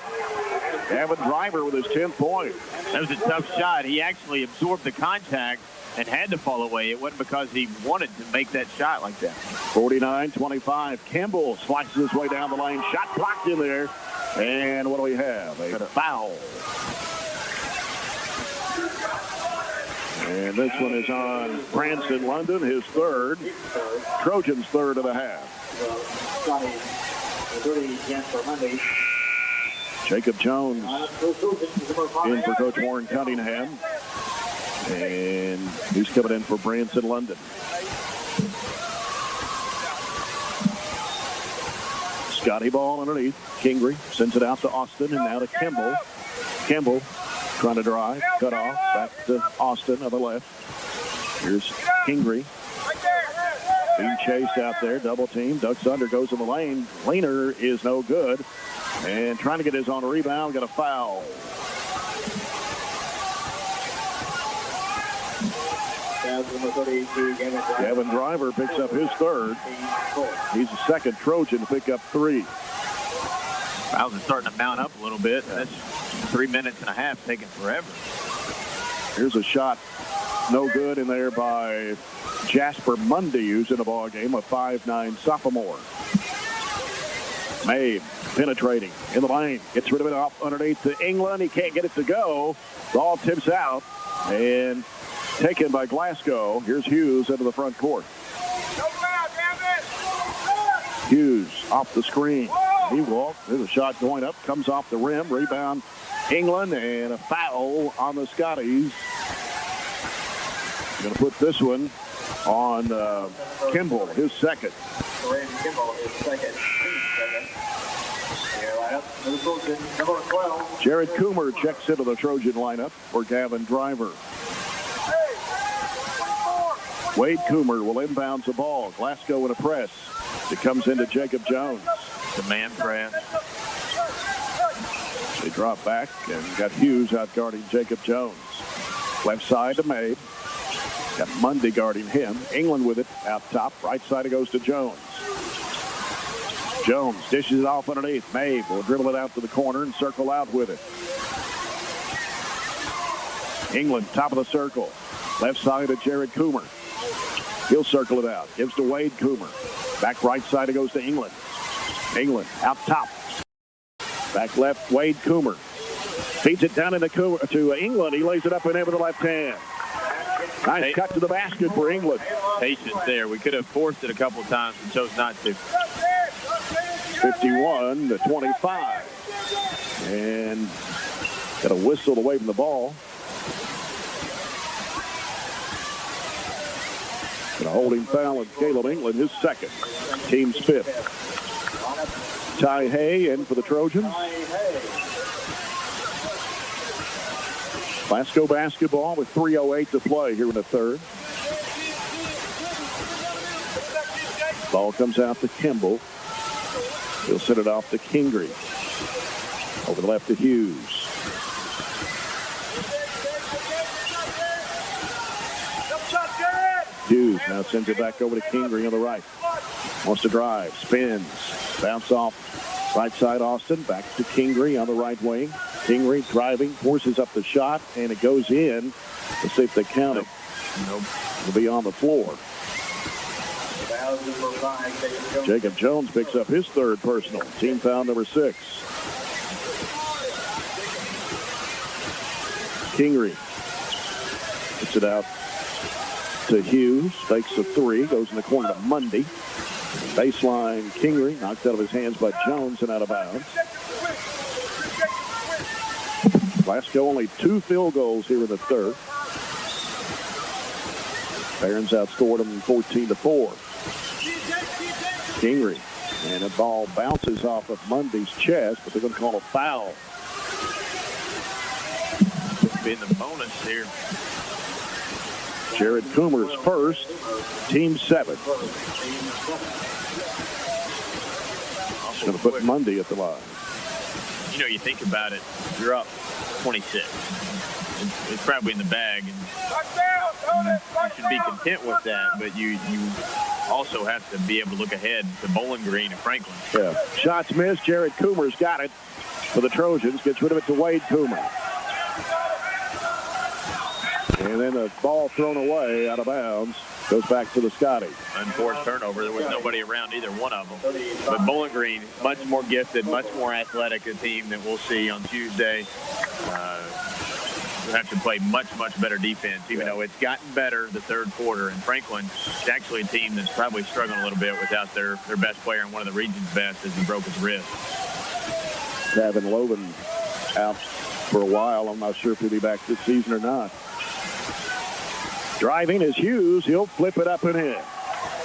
Evan Driver with his 10th point. That was a tough shot. He actually absorbed the contact and had to fall away. It wasn't because he wanted to make that shot like that. 49-25. Kimball slices his way down the lane. Shot blocked in there. And what do we have? A foul. And this one is on Branson London, his third. Trojans' third of the half. Jacob Jones in for Coach Warren Cunningham. And he's coming in for Branson London. Scotty ball underneath. Kingery sends it out to Austin and now to Kimball. Kimball trying to drive, cut off, back to Austin on the left. Here's Kingery. Being chased out there, double team. Ducks under, goes in the lane. Leaner is no good. And trying to get his own rebound, got a foul. Gavin Driver picks up his third. He's the second Trojan to pick up three. Fouls are starting to mount up a little bit. That's 3 minutes and a half taking forever. Here's a shot. No good in there by Jasper Mundy, who's in the ball game, a 5'9" sophomore. Mabe penetrating in the lane. Gets rid of it off underneath to England. He can't get it to go. Ball tips out and taken by Glasgow. Here's Hughes into the front court. Hughes off the screen. He walked. There's a shot going up. Comes off the rim. Rebound England and a foul on the Scotties. Going to put this one on Kimball, his second. Number 12. Jared Coomer checks into the Trojan lineup for Gavin Driver. Wade Coomer will inbounds the ball. Glasgow in a press. It comes into Jacob Jones. The man press. They drop back and got Hughes out guarding Jacob Jones. Left side to Mabe. Got Mundy guarding him. England with it out top. Right side it goes to Jones. Jones dishes it off underneath. Mabe will dribble it out to the corner and circle out with it. England, top of the circle. Left side to Jared Coomer. He'll circle it out. Gives to Wade Coomer. Back right side it goes to England. England out top. Back left, Wade Coomer. Feeds it down into to England. He lays it up and in with the left hand. Nice cut to the basket for England. Patience there. We could have forced it a couple of times and chose not to. 51-25. And got a whistle away from the ball. And a holding foul of Caleb England, his second. Team's fifth. Ty Hay in for the Trojans. Glasgow basketball with 3:08 to play here in the third. Ball comes out to Kimball. He'll send it off to Kingery. Over the left to Hughes. Hughes now sends it back over to Kingery on the right. Wants to drive, spins, bounce off right side Austin, back to Kingery on the right wing. Kingery driving, forces up the shot, and it goes in. Let's see if they count it. Nope. It'll be on the floor. Jacob Jones picks up his third personal. Team foul number 6. Kingery puts it out to Hughes. Fakes a three. Goes in the corner to Mundy. Baseline Kingery knocked out of his hands by Jones and out of bounds. Glasgow only 2 field goals here in the third. Barron's outscored them 14-4. Kingery, and the ball bounces off of Mundy's chest, but they're going to call a foul. Being the bonus here. Jared Coomer's first, team 7. Just going to put Mundy at the line. You know, you think about it, you're up 26. It's probably in the bag, and you should be content with that, but you also have to be able to look ahead to Bowling Green and Franklin. Yeah. Shots missed. Jared Coomer's got it for the Trojans. Gets rid of it to Wade Coomer. And then the ball thrown away out of bounds. Goes back to the Scotties. Unforced turnover. There was nobody around either one of them. But Bowling Green, much more gifted, much more athletic a team that we'll see on Tuesday. We'll have to play much, much better defense, even though it's gotten better the third quarter. And Franklin is actually a team that's probably struggling a little bit without their best player and one of the region's best as he broke his wrist. Gavin Loven out for a while. I'm not sure if he'll be back this season or not. Driving is Hughes. He'll flip it up and in.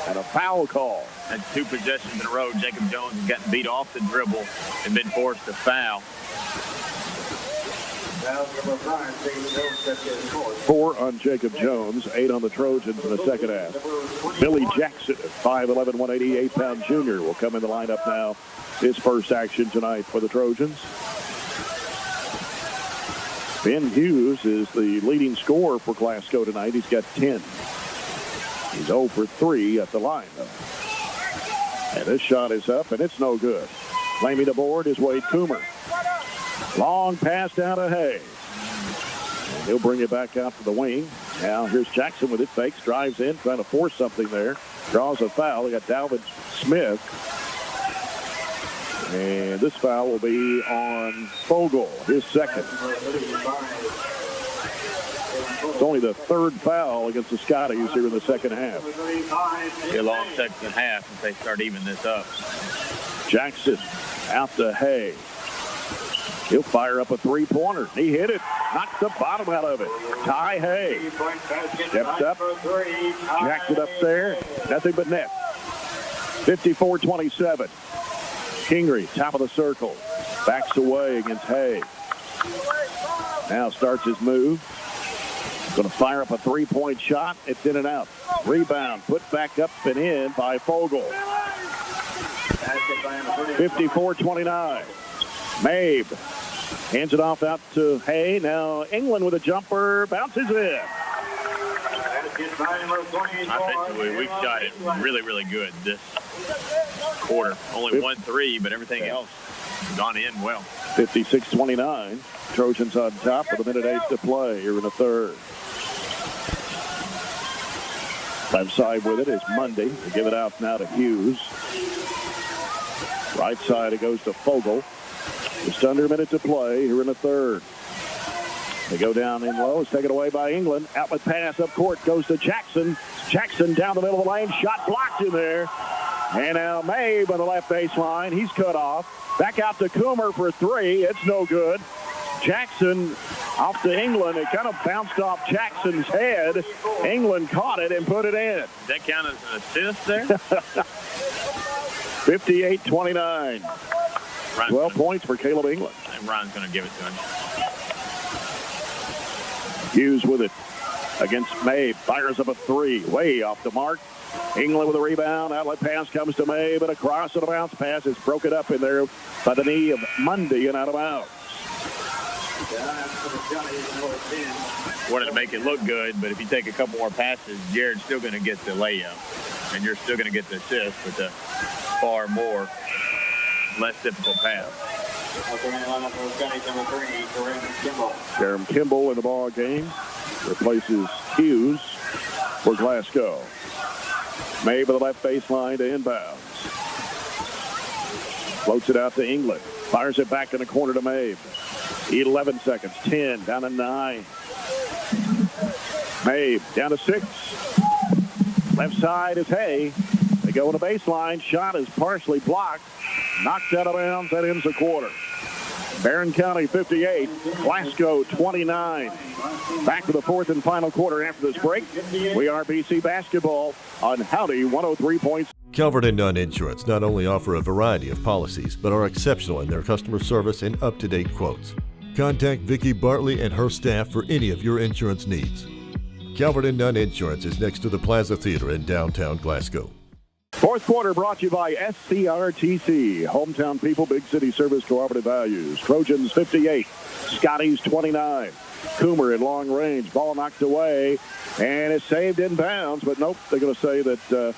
And a foul call. That's 2 possessions in a row. Jacob Jones has gotten beat off the dribble and been forced to foul. 4 on Jacob Jones, 8 on the Trojans in the second half. Billy Jackson, 5'11", 188-pound junior, will come in the lineup now. His first action tonight for the Trojans. Ben Hughes is the leading scorer for Glasgow tonight. He's got 10. He's 0 for 3 at the line. And this shot is up, and it's no good. Claiming the board is Wade Coomer. Long pass down to Hay. And he'll bring it back out to the wing. Now here's Jackson with it. Fakes, drives in, trying to force something there. Draws a foul. They got Dalvin Smith. And this foul will be on Fogle, his second. It's only the third foul against the Scotties here in the second half. A long second half if they start evening this up. Jackson out to Hay. He'll fire up a three-pointer. He hit it. Knocks the bottom out of it. Ty Hay steps up. Jacked it up there. Nothing but net. 54-27. Kingery, top of the circle. Backs away against Hay. Now starts his move. Going to fire up a three-point shot. It's in and out. Rebound put back up and in by Fogel. 54-29. Mabe hands it off out to Hay. Now England with a jumper. Bounces in. Offensively, we've shot it really, really good this quarter. Only 1-3, but everything else gone in well. 56-29. Trojans on top with 1:08 to play here in the third. Left side with it is Monday. They give it out now to Hughes. Right side it goes to Fogel. Just under a minute to play here in the third. They go down in low. It's taken away by England. Outlet pass up court goes to Jackson. Jackson down the middle of the lane. Shot blocked in there. And now Mabe on the left baseline. He's cut off. Back out to Coomer for three. It's no good. Jackson off to England. It kind of bounced off Jackson's head. England caught it and put it in. Does that count as an assist there? 58-29. 12 points for Caleb England. And Ron's going to give it to him. Hughes with it against Mabe. Fires up a three. Way off the mark. England with a rebound. Outlet pass comes to Mabe, and across and a bounce pass is broken up in there by the knee of Mundy and out of bounds. Wanted to make it look good, but if you take a couple more passes, Jared's still going to get the layup, and you're still going to get the assist with the far more, less difficult pass. Jerem Kimball in the ball game replaces Hughes for Glasgow. Mabe with the left baseline to inbounds. Floats it out to England. Fires it back in the corner to Mabe. 11 seconds. 10 down to 9. Mabe down to 6. Left side is Hay. They go on the baseline. Shot is partially blocked. Knocked out of bounds. That ends the quarter. Barren County 58, Glasgow 29. Back to the fourth and final quarter after this break. We are BC Basketball on Howdy 103 points. Calvert and Nunn Insurance not only offer a variety of policies, but are exceptional in their customer service and up-to-date quotes. Contact Vicki Bartley and her staff for any of your insurance needs. Calvert and Nunn Insurance is next to the Plaza Theater in downtown Glasgow. Fourth quarter brought to you by SCRTC. Hometown people, big city service, cooperative values. Trojans 58, Scotties 29. Coomer in long range. Ball knocked away, and it's saved in bounds. But nope, they're going to say that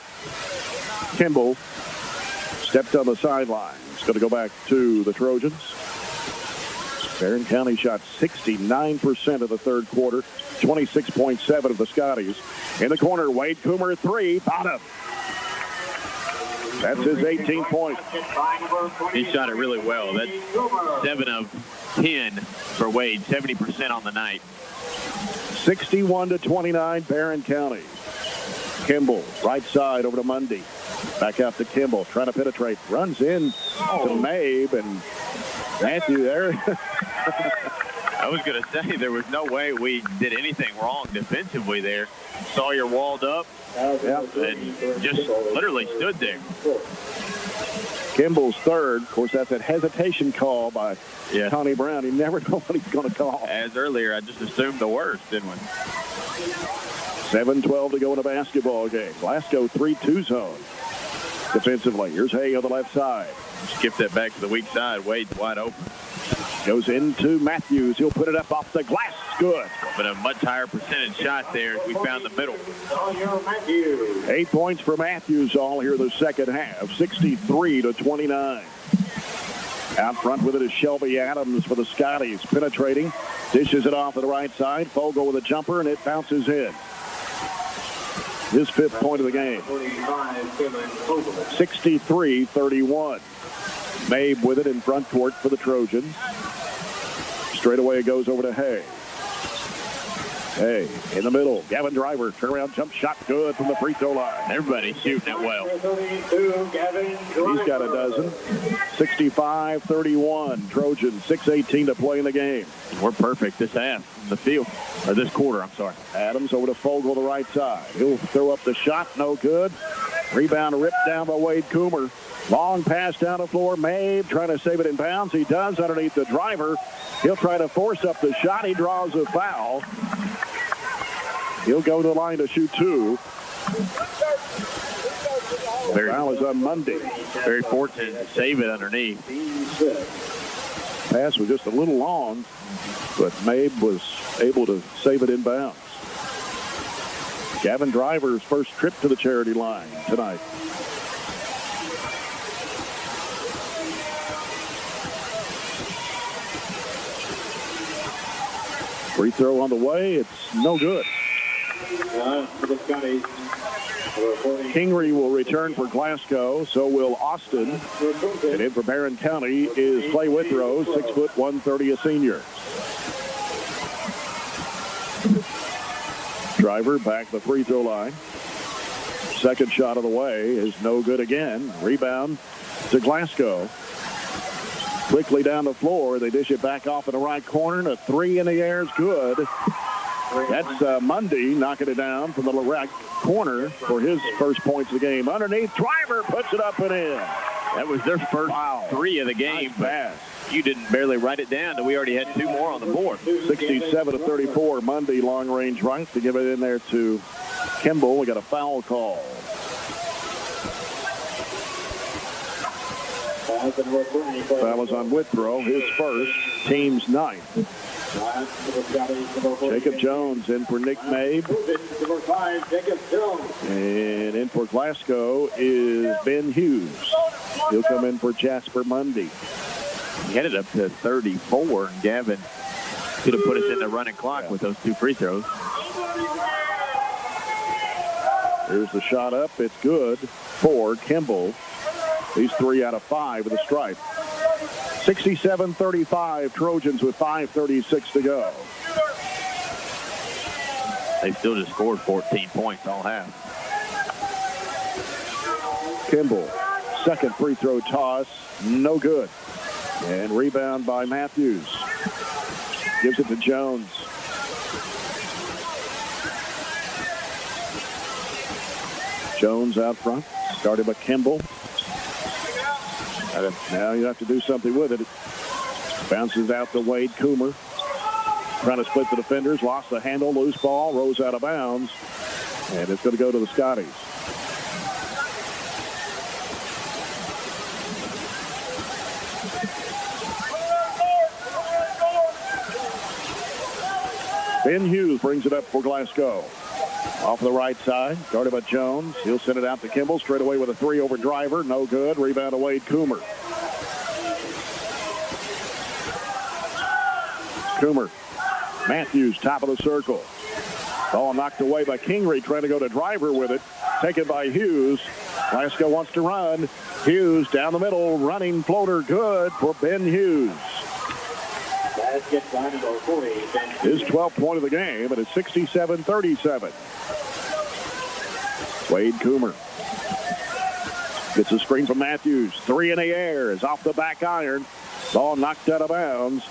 Kimball stepped on the sideline. It's going to go back to the Trojans. Barren County shot 69% of the third quarter, 26.7 of the Scotties. In the corner, Wade Coomer, three, bottom. That's his 18th point. He shot it really well. That's 7 of 10 for Wade, 70% on the night. 61-29, Barren County. Kimball, right side over to Mundy. Back out to Kimball, trying to penetrate. Runs in to Mabe, and Matthew there. I was going to say there was no way we did anything wrong defensively there. Sawyer walled up and just literally stood there. Kimball's third. Of course, that's a hesitation call by Tony Brown. You never know what he's going to call. As earlier, I just assumed the worst, didn't we? 7:12 to go in a basketball game. Glasgow 3-2 zone defensively. Here's Hay on the left side. Skip that back to the weak side. Wade's wide open. Goes into Matthews. He'll put it up off the glass. Good. But a much higher percentage shot there. We found the middle. 8 points for Matthews all here in the second half. 63-29. Out front with it is Shelby Adams for the Scotties. Penetrating. Dishes it off to the right side. Fogel with a jumper, and it bounces in. His fifth point of the game. 63-31. Mabe with it in front court for the Trojans. Straight away it goes over to Hay. Hay in the middle. Gavin Driver, turnaround jump shot good from the free throw line. Everybody's shooting it well. He's got a dozen. 65-31. Trojans, 6:18 to play in the game. We're perfect this half, the field, or this quarter, I'm sorry. Adams over to Fogel, the right side. He'll throw up the shot, no good. Rebound ripped down by Wade Coomer. Long pass down the floor. Mabe trying to save it in bounds. He does underneath the driver. He'll try to force up the shot. He draws a foul. He'll go to the line to shoot 2. The foul is on Monday. Very fortunate to save it underneath. Pass was just a little long, but Mabe was able to save it in bounds. Gavin Driver's first trip to the charity line tonight. Free throw on the way. It's no good. Kingery will return for Glasgow. So will Austin. And in for Barren County is Clay Withrow, 6 foot 130, a senior. Driver back the free throw line. Second shot of the way is no good again. Rebound to Glasgow. Quickly down the floor. They dish it back off in the right corner. A 3 in the air is good. That's Mundy knocking it down from the right corner for his first points of the game. Underneath, Driver puts it up and in. That was their first 3 of the game. Nice pass. You didn't barely write it down, and we already had 2 more on the board. 67-34, Mundy long-range right to give it in there to Kimball. We got a foul call. Foul is on Withrow, his first, team's 9th. Jacob Jones in for Nick Mabe. And in for Glasgow is Ben Hughes. He'll come in for Jasper Mundy. He headed up to 34, and Gavin could have put us in the running clock with those 2 free throws. Here's the shot up. It's good for Kimball. He's 3 out of 5 with a stripe. 67-35, Trojans with 5:36 to go. They still just scored 14 points all half. Kimball, second free throw toss, no good. And rebound by Matthews. Gives it to Jones. Jones out front, started by Kimball. Now you have to do something with it. Bounces out to Wade Coomer. Trying to split the defenders. Lost the handle. Loose ball. Rose out of bounds. And it's going to go to the Scotties. Ben Hughes brings it up for Glasgow. Off the right side, guarded by Jones. He'll send it out to Kimball. Straight away with a 3 over Driver. No good. Rebound to Wade Coomer. Coomer. Matthews, top of the circle. Ball knocked away by Kingery, trying to go to Driver with it. Taken by Hughes. Glasgow wants to run. Hughes down the middle. Running floater good for Ben Hughes. His 12th point of the game, and it's 67-37. Wade Coomer gets a screen from Matthews. 3 in the air is off the back iron. Ball knocked out of bounds.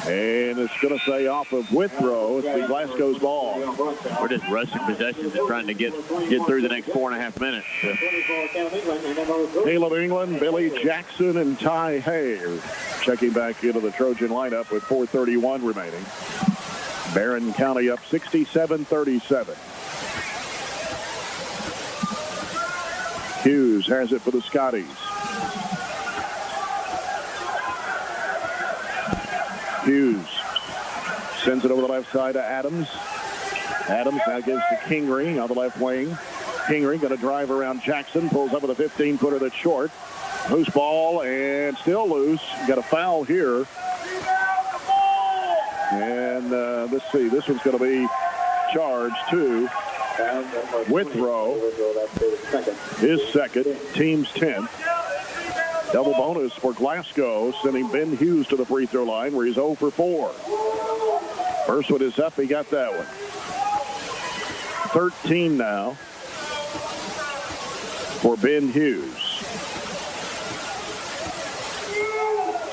And it's going to say off of Withrow. It's the Glasgow's ball. We're just rushing possessions and trying to get through the next 4.5 minutes. Caleb England, Billy Jackson, and Ty Hay checking back into the Trojan lineup with 4:31 remaining. Barren County up 67-37. Hughes has it for the Scotties. Hughes sends it over the left side to Adams. Adams now gives to Kingery on the left wing. Kingery going to drive around Jackson. Pulls up with a 15-footer that's short. Loose ball and still loose. Got a foul here. And let's see. This one's going to be charged to Withrow. His second. Team's 10th. Double bonus for Glasgow, sending Ben Hughes to the free throw line where he's 0 for 4. First one is up. He got that one. 13 now for Ben Hughes.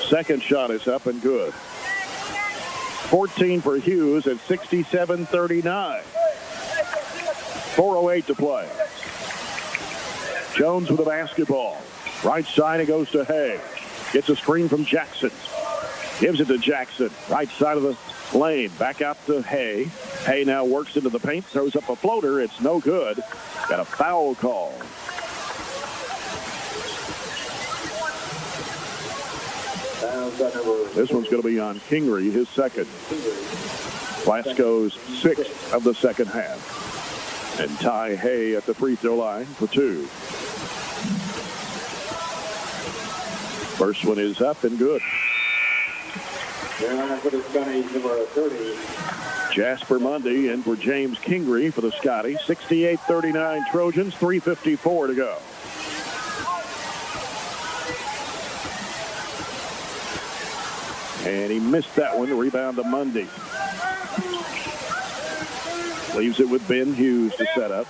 Second shot is up and good. 14 for Hughes at 67-39. 4:08 to play. Jones with the basketball. Right side, it goes to Hay. Gets a screen from Jackson. Gives it to Jackson. Right side of the lane. Back out to Hay. Hay now works into the paint. Throws up a floater. It's no good. Got a foul call. This one's going to be on Kingery, his second. Glasgow's sixth of the second half. And Ty Hay at the free throw line for two. First one is up and good. Jasper Mundy in for James Kingery for the Scotties. 68-39 Trojans, 3:54 to go. And he missed that one. The rebound to Mundy. Leaves it with Ben Hughes to set up.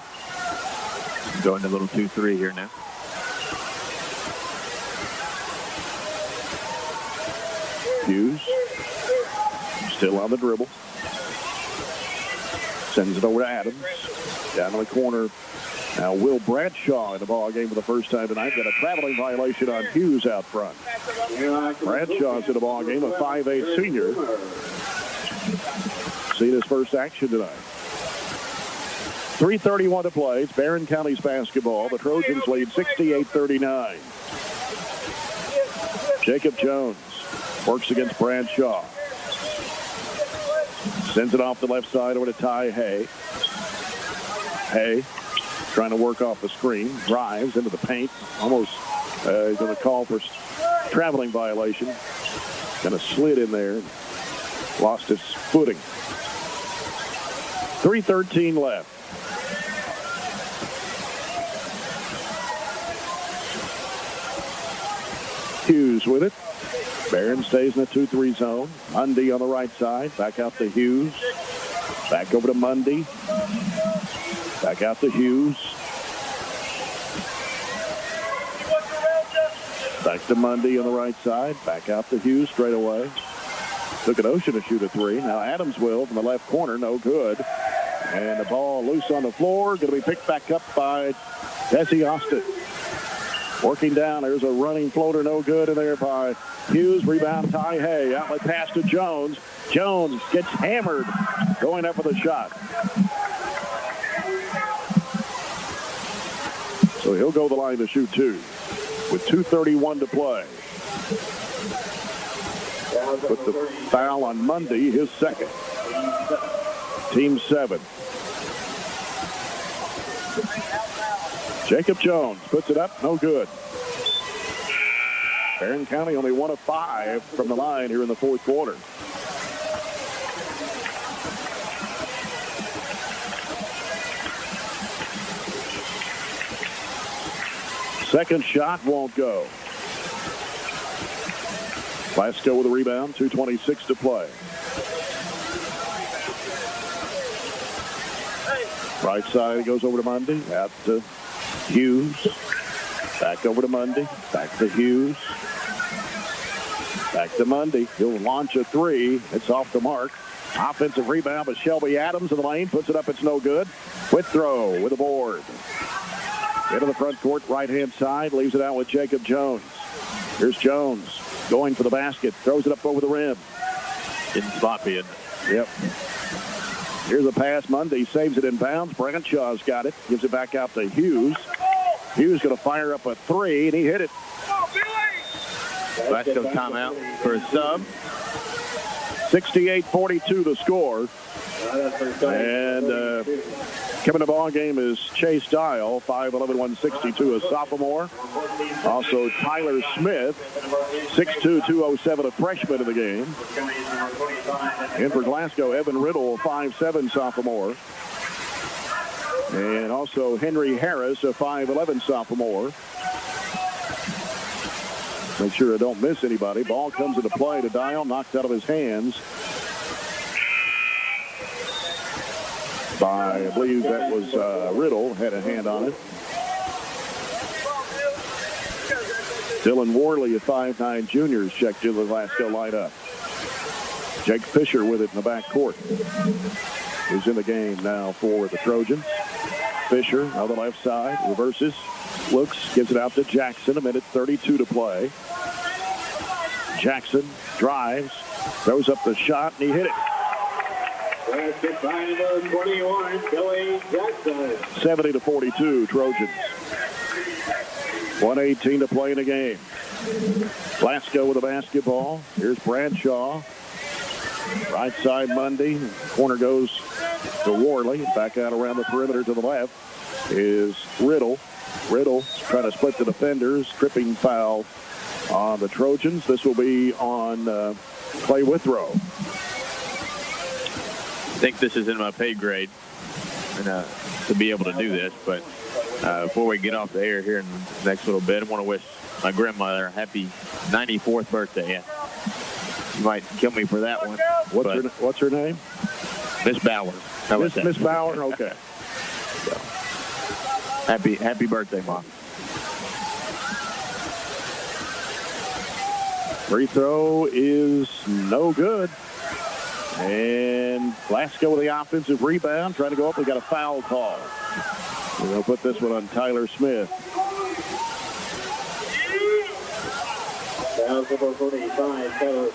Going a little 2-3 here now. Hughes still on the dribble. Sends it over to Adams. Down in the corner. Now Will Bradshaw in the ball game for the first time tonight. Got a traveling violation on Hughes out front. Bradshaw's in the ball game, a 5'8" senior. Seen his first action tonight. 3:31 to play. It's Barren County's basketball. The Trojans lead 68-39. Jacob Jones works against Bradshaw. Sends it off the left side over to Ty Hay. Hay trying to work off the screen. Drives into the paint. Almost he's going to call for traveling violation. Kind of slid in there. Lost his footing. 3:13 left. Hughes with it. Barron stays in the 2-3 zone. Mundy on the right side. Back out to Hughes. Back over to Mundy. Back out to Hughes. Back to Mundy on the right side. Back out to Hughes straight away. Took an Ocean to shoot a three. Now Adams will from the left corner. No good. And the ball loose on the floor. Going to be picked back up by Jesse Austin. Working down. There's a running floater. No good in there by Hughes. Rebound Ty Hay. Outlet pass to Jones. Jones gets hammered. Going up with a shot. So he'll go the line to shoot two with 2:31 to play. Put the foul on Mundy, his second. Team 7. Jacob Jones puts it up, no good. Barron County only 1 of 5 from the line here in the fourth quarter. Second shot won't go. Glasgow with a rebound, 2:26 to play. Right side, it goes over to Mundy. Out to Hughes. Back over to Mundy. Back to Hughes. Back to Mundy. He'll launch a three. It's off the mark. Offensive rebound, but Shelby Adams in the lane. Puts it up. It's no good. Quick throw with a board. Into the front court, right-hand side. Leaves it out with Jacob Jones. Here's Jones going for the basket. Throws it up over the rim. Getting sloppy. Yep. Here's a pass. Mundy saves it in bounds. Bradshaw's got it. Gives it back out to Hughes. Hughes going to fire up a three, and he hit it. Glasgow timeout for a sub. 68-42 the score. And coming to the ball game is Chase Dial, 5'11", 162, a sophomore. Also Tyler Smith, 6'2", 207, a freshman in the game. And for Glasgow, Evan Riddle, 5'7", sophomore. And also Henry Harris, a 5'11", sophomore. Make sure I don't miss anybody. Ball comes into play to Dial, knocked out of his hands by, I believe that was Riddle, had a hand on it. Dylan Worley, a 5'9" junior, is checked in the Glasgow lineup. Jake Fisher with it in the back court. He's in the game now for the Trojans. Fisher on the left side, reverses, Looks, gives it out to Jackson. 1:32 to play. Jackson drives, throws up the shot, and he hit it. Basket by number 21, Billy Jackson. 70-42, Trojans. 1:18 to play in the game. Glasgow with the basketball. Here's Bradshaw. Right side Mundy. Corner goes to Worley. Back out around the perimeter to the left is Riddle. Riddle trying to split the defenders. Tripping foul on the Trojans. This will be on Clay Withrow. I think this is in my pay grade and, to be able to do this. But before we get off the air here in the next little bit, I want to wish my grandmother a happy 94th birthday. You might kill me for that one. What's her name? Miss Bauer. Miss Bauer? Okay. Happy birthday, Mom. Free throw is no good. And Glasgow with the offensive rebound. Trying to go up. We got a foul call. We're going to put this one on Tyler Smith.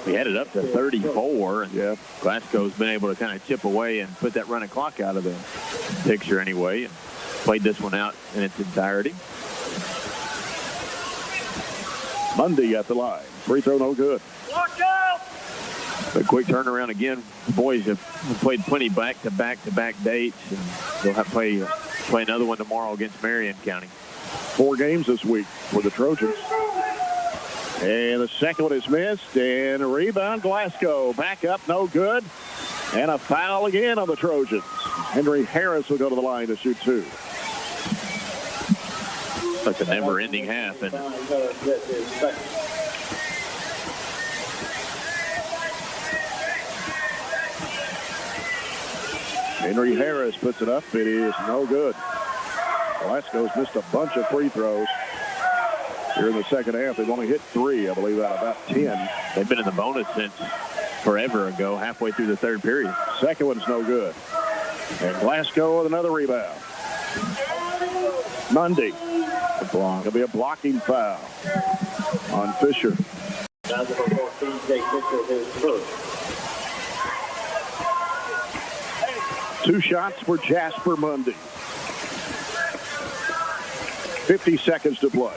We had it up to 34. And yeah. Glasgow's been able to kind of chip away and put that running clock out of the picture anyway. And played this one out in its entirety. Mundy at the line. Free throw no good. Watch out! A quick turnaround again. The boys have played plenty back-to-back dates, and they'll have to play another one tomorrow against Marion County. 4 games this week for the Trojans. And the second one is missed, and a rebound. Glasgow back up, no good. And a foul again on the Trojans. Henry Harris will go to the line to shoot 2. That's a never-ending half, and Henry Harris puts it up. It is no good. Glasgow's missed a bunch of free throws here in the second half. They've only hit 3, I believe, out of about 10. They've been in the bonus since forever ago, halfway through the third period. Second one's no good. And Glasgow with another rebound. Mundy. It'll be a blocking foul on Fisher. 2 shots for Jasper Mundy. 50 seconds to play.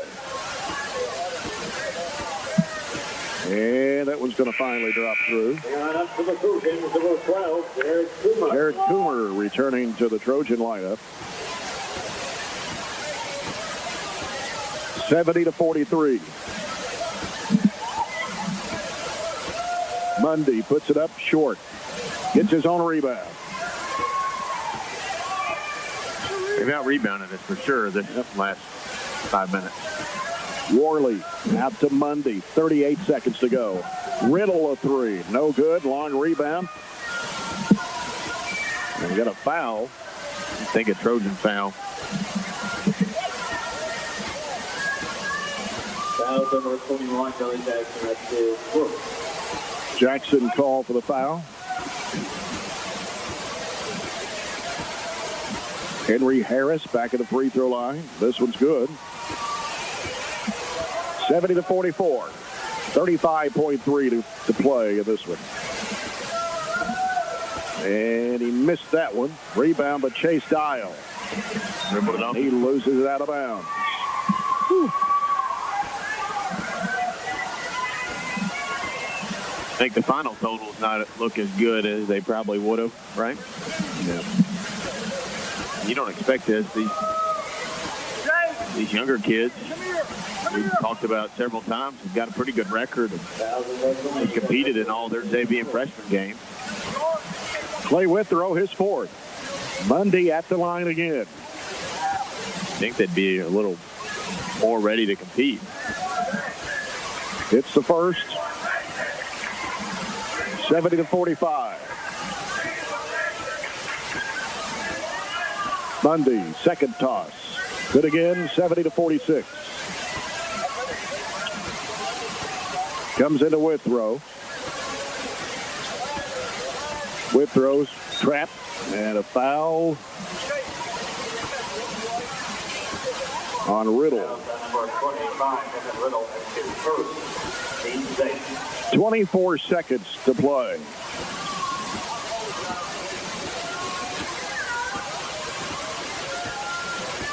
And that one's going to finally drop through. Jared Coomer returning to the Trojan lineup. 70-43. Mundy puts it up short. Gets his own rebound. They've out-rebounded us for sure this last 5 minutes. Worley out to Mundy. 38 seconds to go. Riddle a 3. No good. Long rebound. And we got a foul. I think a Trojan foul. Foul number 21, Billy Jackson. That's his fourth. Jackson called for the foul. Henry Harris back at the free throw line. This one's good. 70-44. 35.3 to play in this one. And he missed that one. Rebound by Chase Dial. He loses it out of bounds. Whew. I think the final totals not look as good as they probably would have, right? Yeah. You don't expect this. These younger kids, we've talked about several times, have got a pretty good record. They competed in all their debut and freshman games. Clay Withrow, his 4th. Mundy at the line again. I think they'd be a little more ready to compete. It's the first. 70-45. Mundy, second toss. Good again, 70-46. Comes into Withrow. Withrow's trapped and a foul. on Riddle. Number 25, Riddle, at his first. Team safe. 24 seconds to play.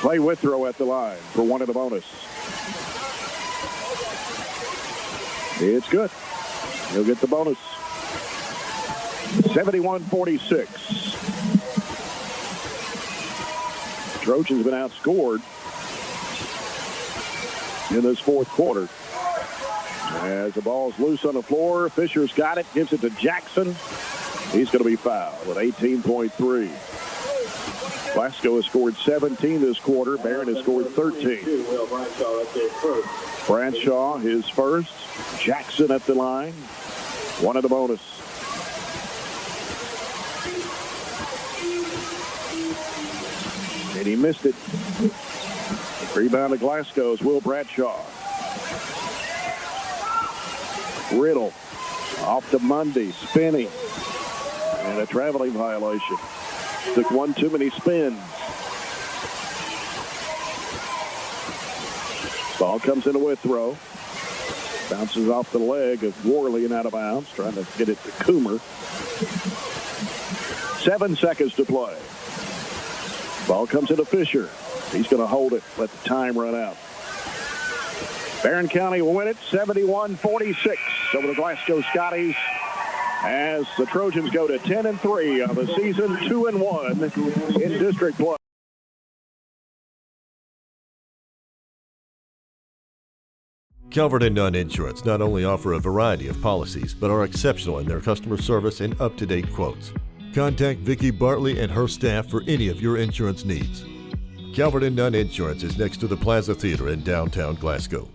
Clay Withrow at the line for one in the bonus. It's good. He'll get the bonus. 71-46. Trojans been outscored in this fourth quarter. As the ball's loose on the floor, Fisher's got it, gives it to Jackson. He's going to be fouled with 18.3. Glasgow has scored 17 this quarter. Barren has scored 13. Bradshaw, his first. Jackson at the line. One of the bonus. And he missed it. Rebound to Glasgow's Will Bradshaw. Riddle off to Mundy, spinning. And a traveling violation. Took one too many spins. Ball comes into Withrow. Bounces off the leg of Worley and out of bounds. Trying to get it to Coomer. 7 seconds to play. Ball comes into Fisher. He's going to hold it. Let the time run out. Barren County will win it 71-46 over the Glasgow Scotties as the Trojans go to 10-3 on the season, 2-1 in district play. Calvert and Nunn Insurance not only offer a variety of policies, but are exceptional in their customer service and up-to-date quotes. Contact Vicki Bartley and her staff for any of your insurance needs. Calvert and Nunn Insurance is next to the Plaza Theater in downtown Glasgow.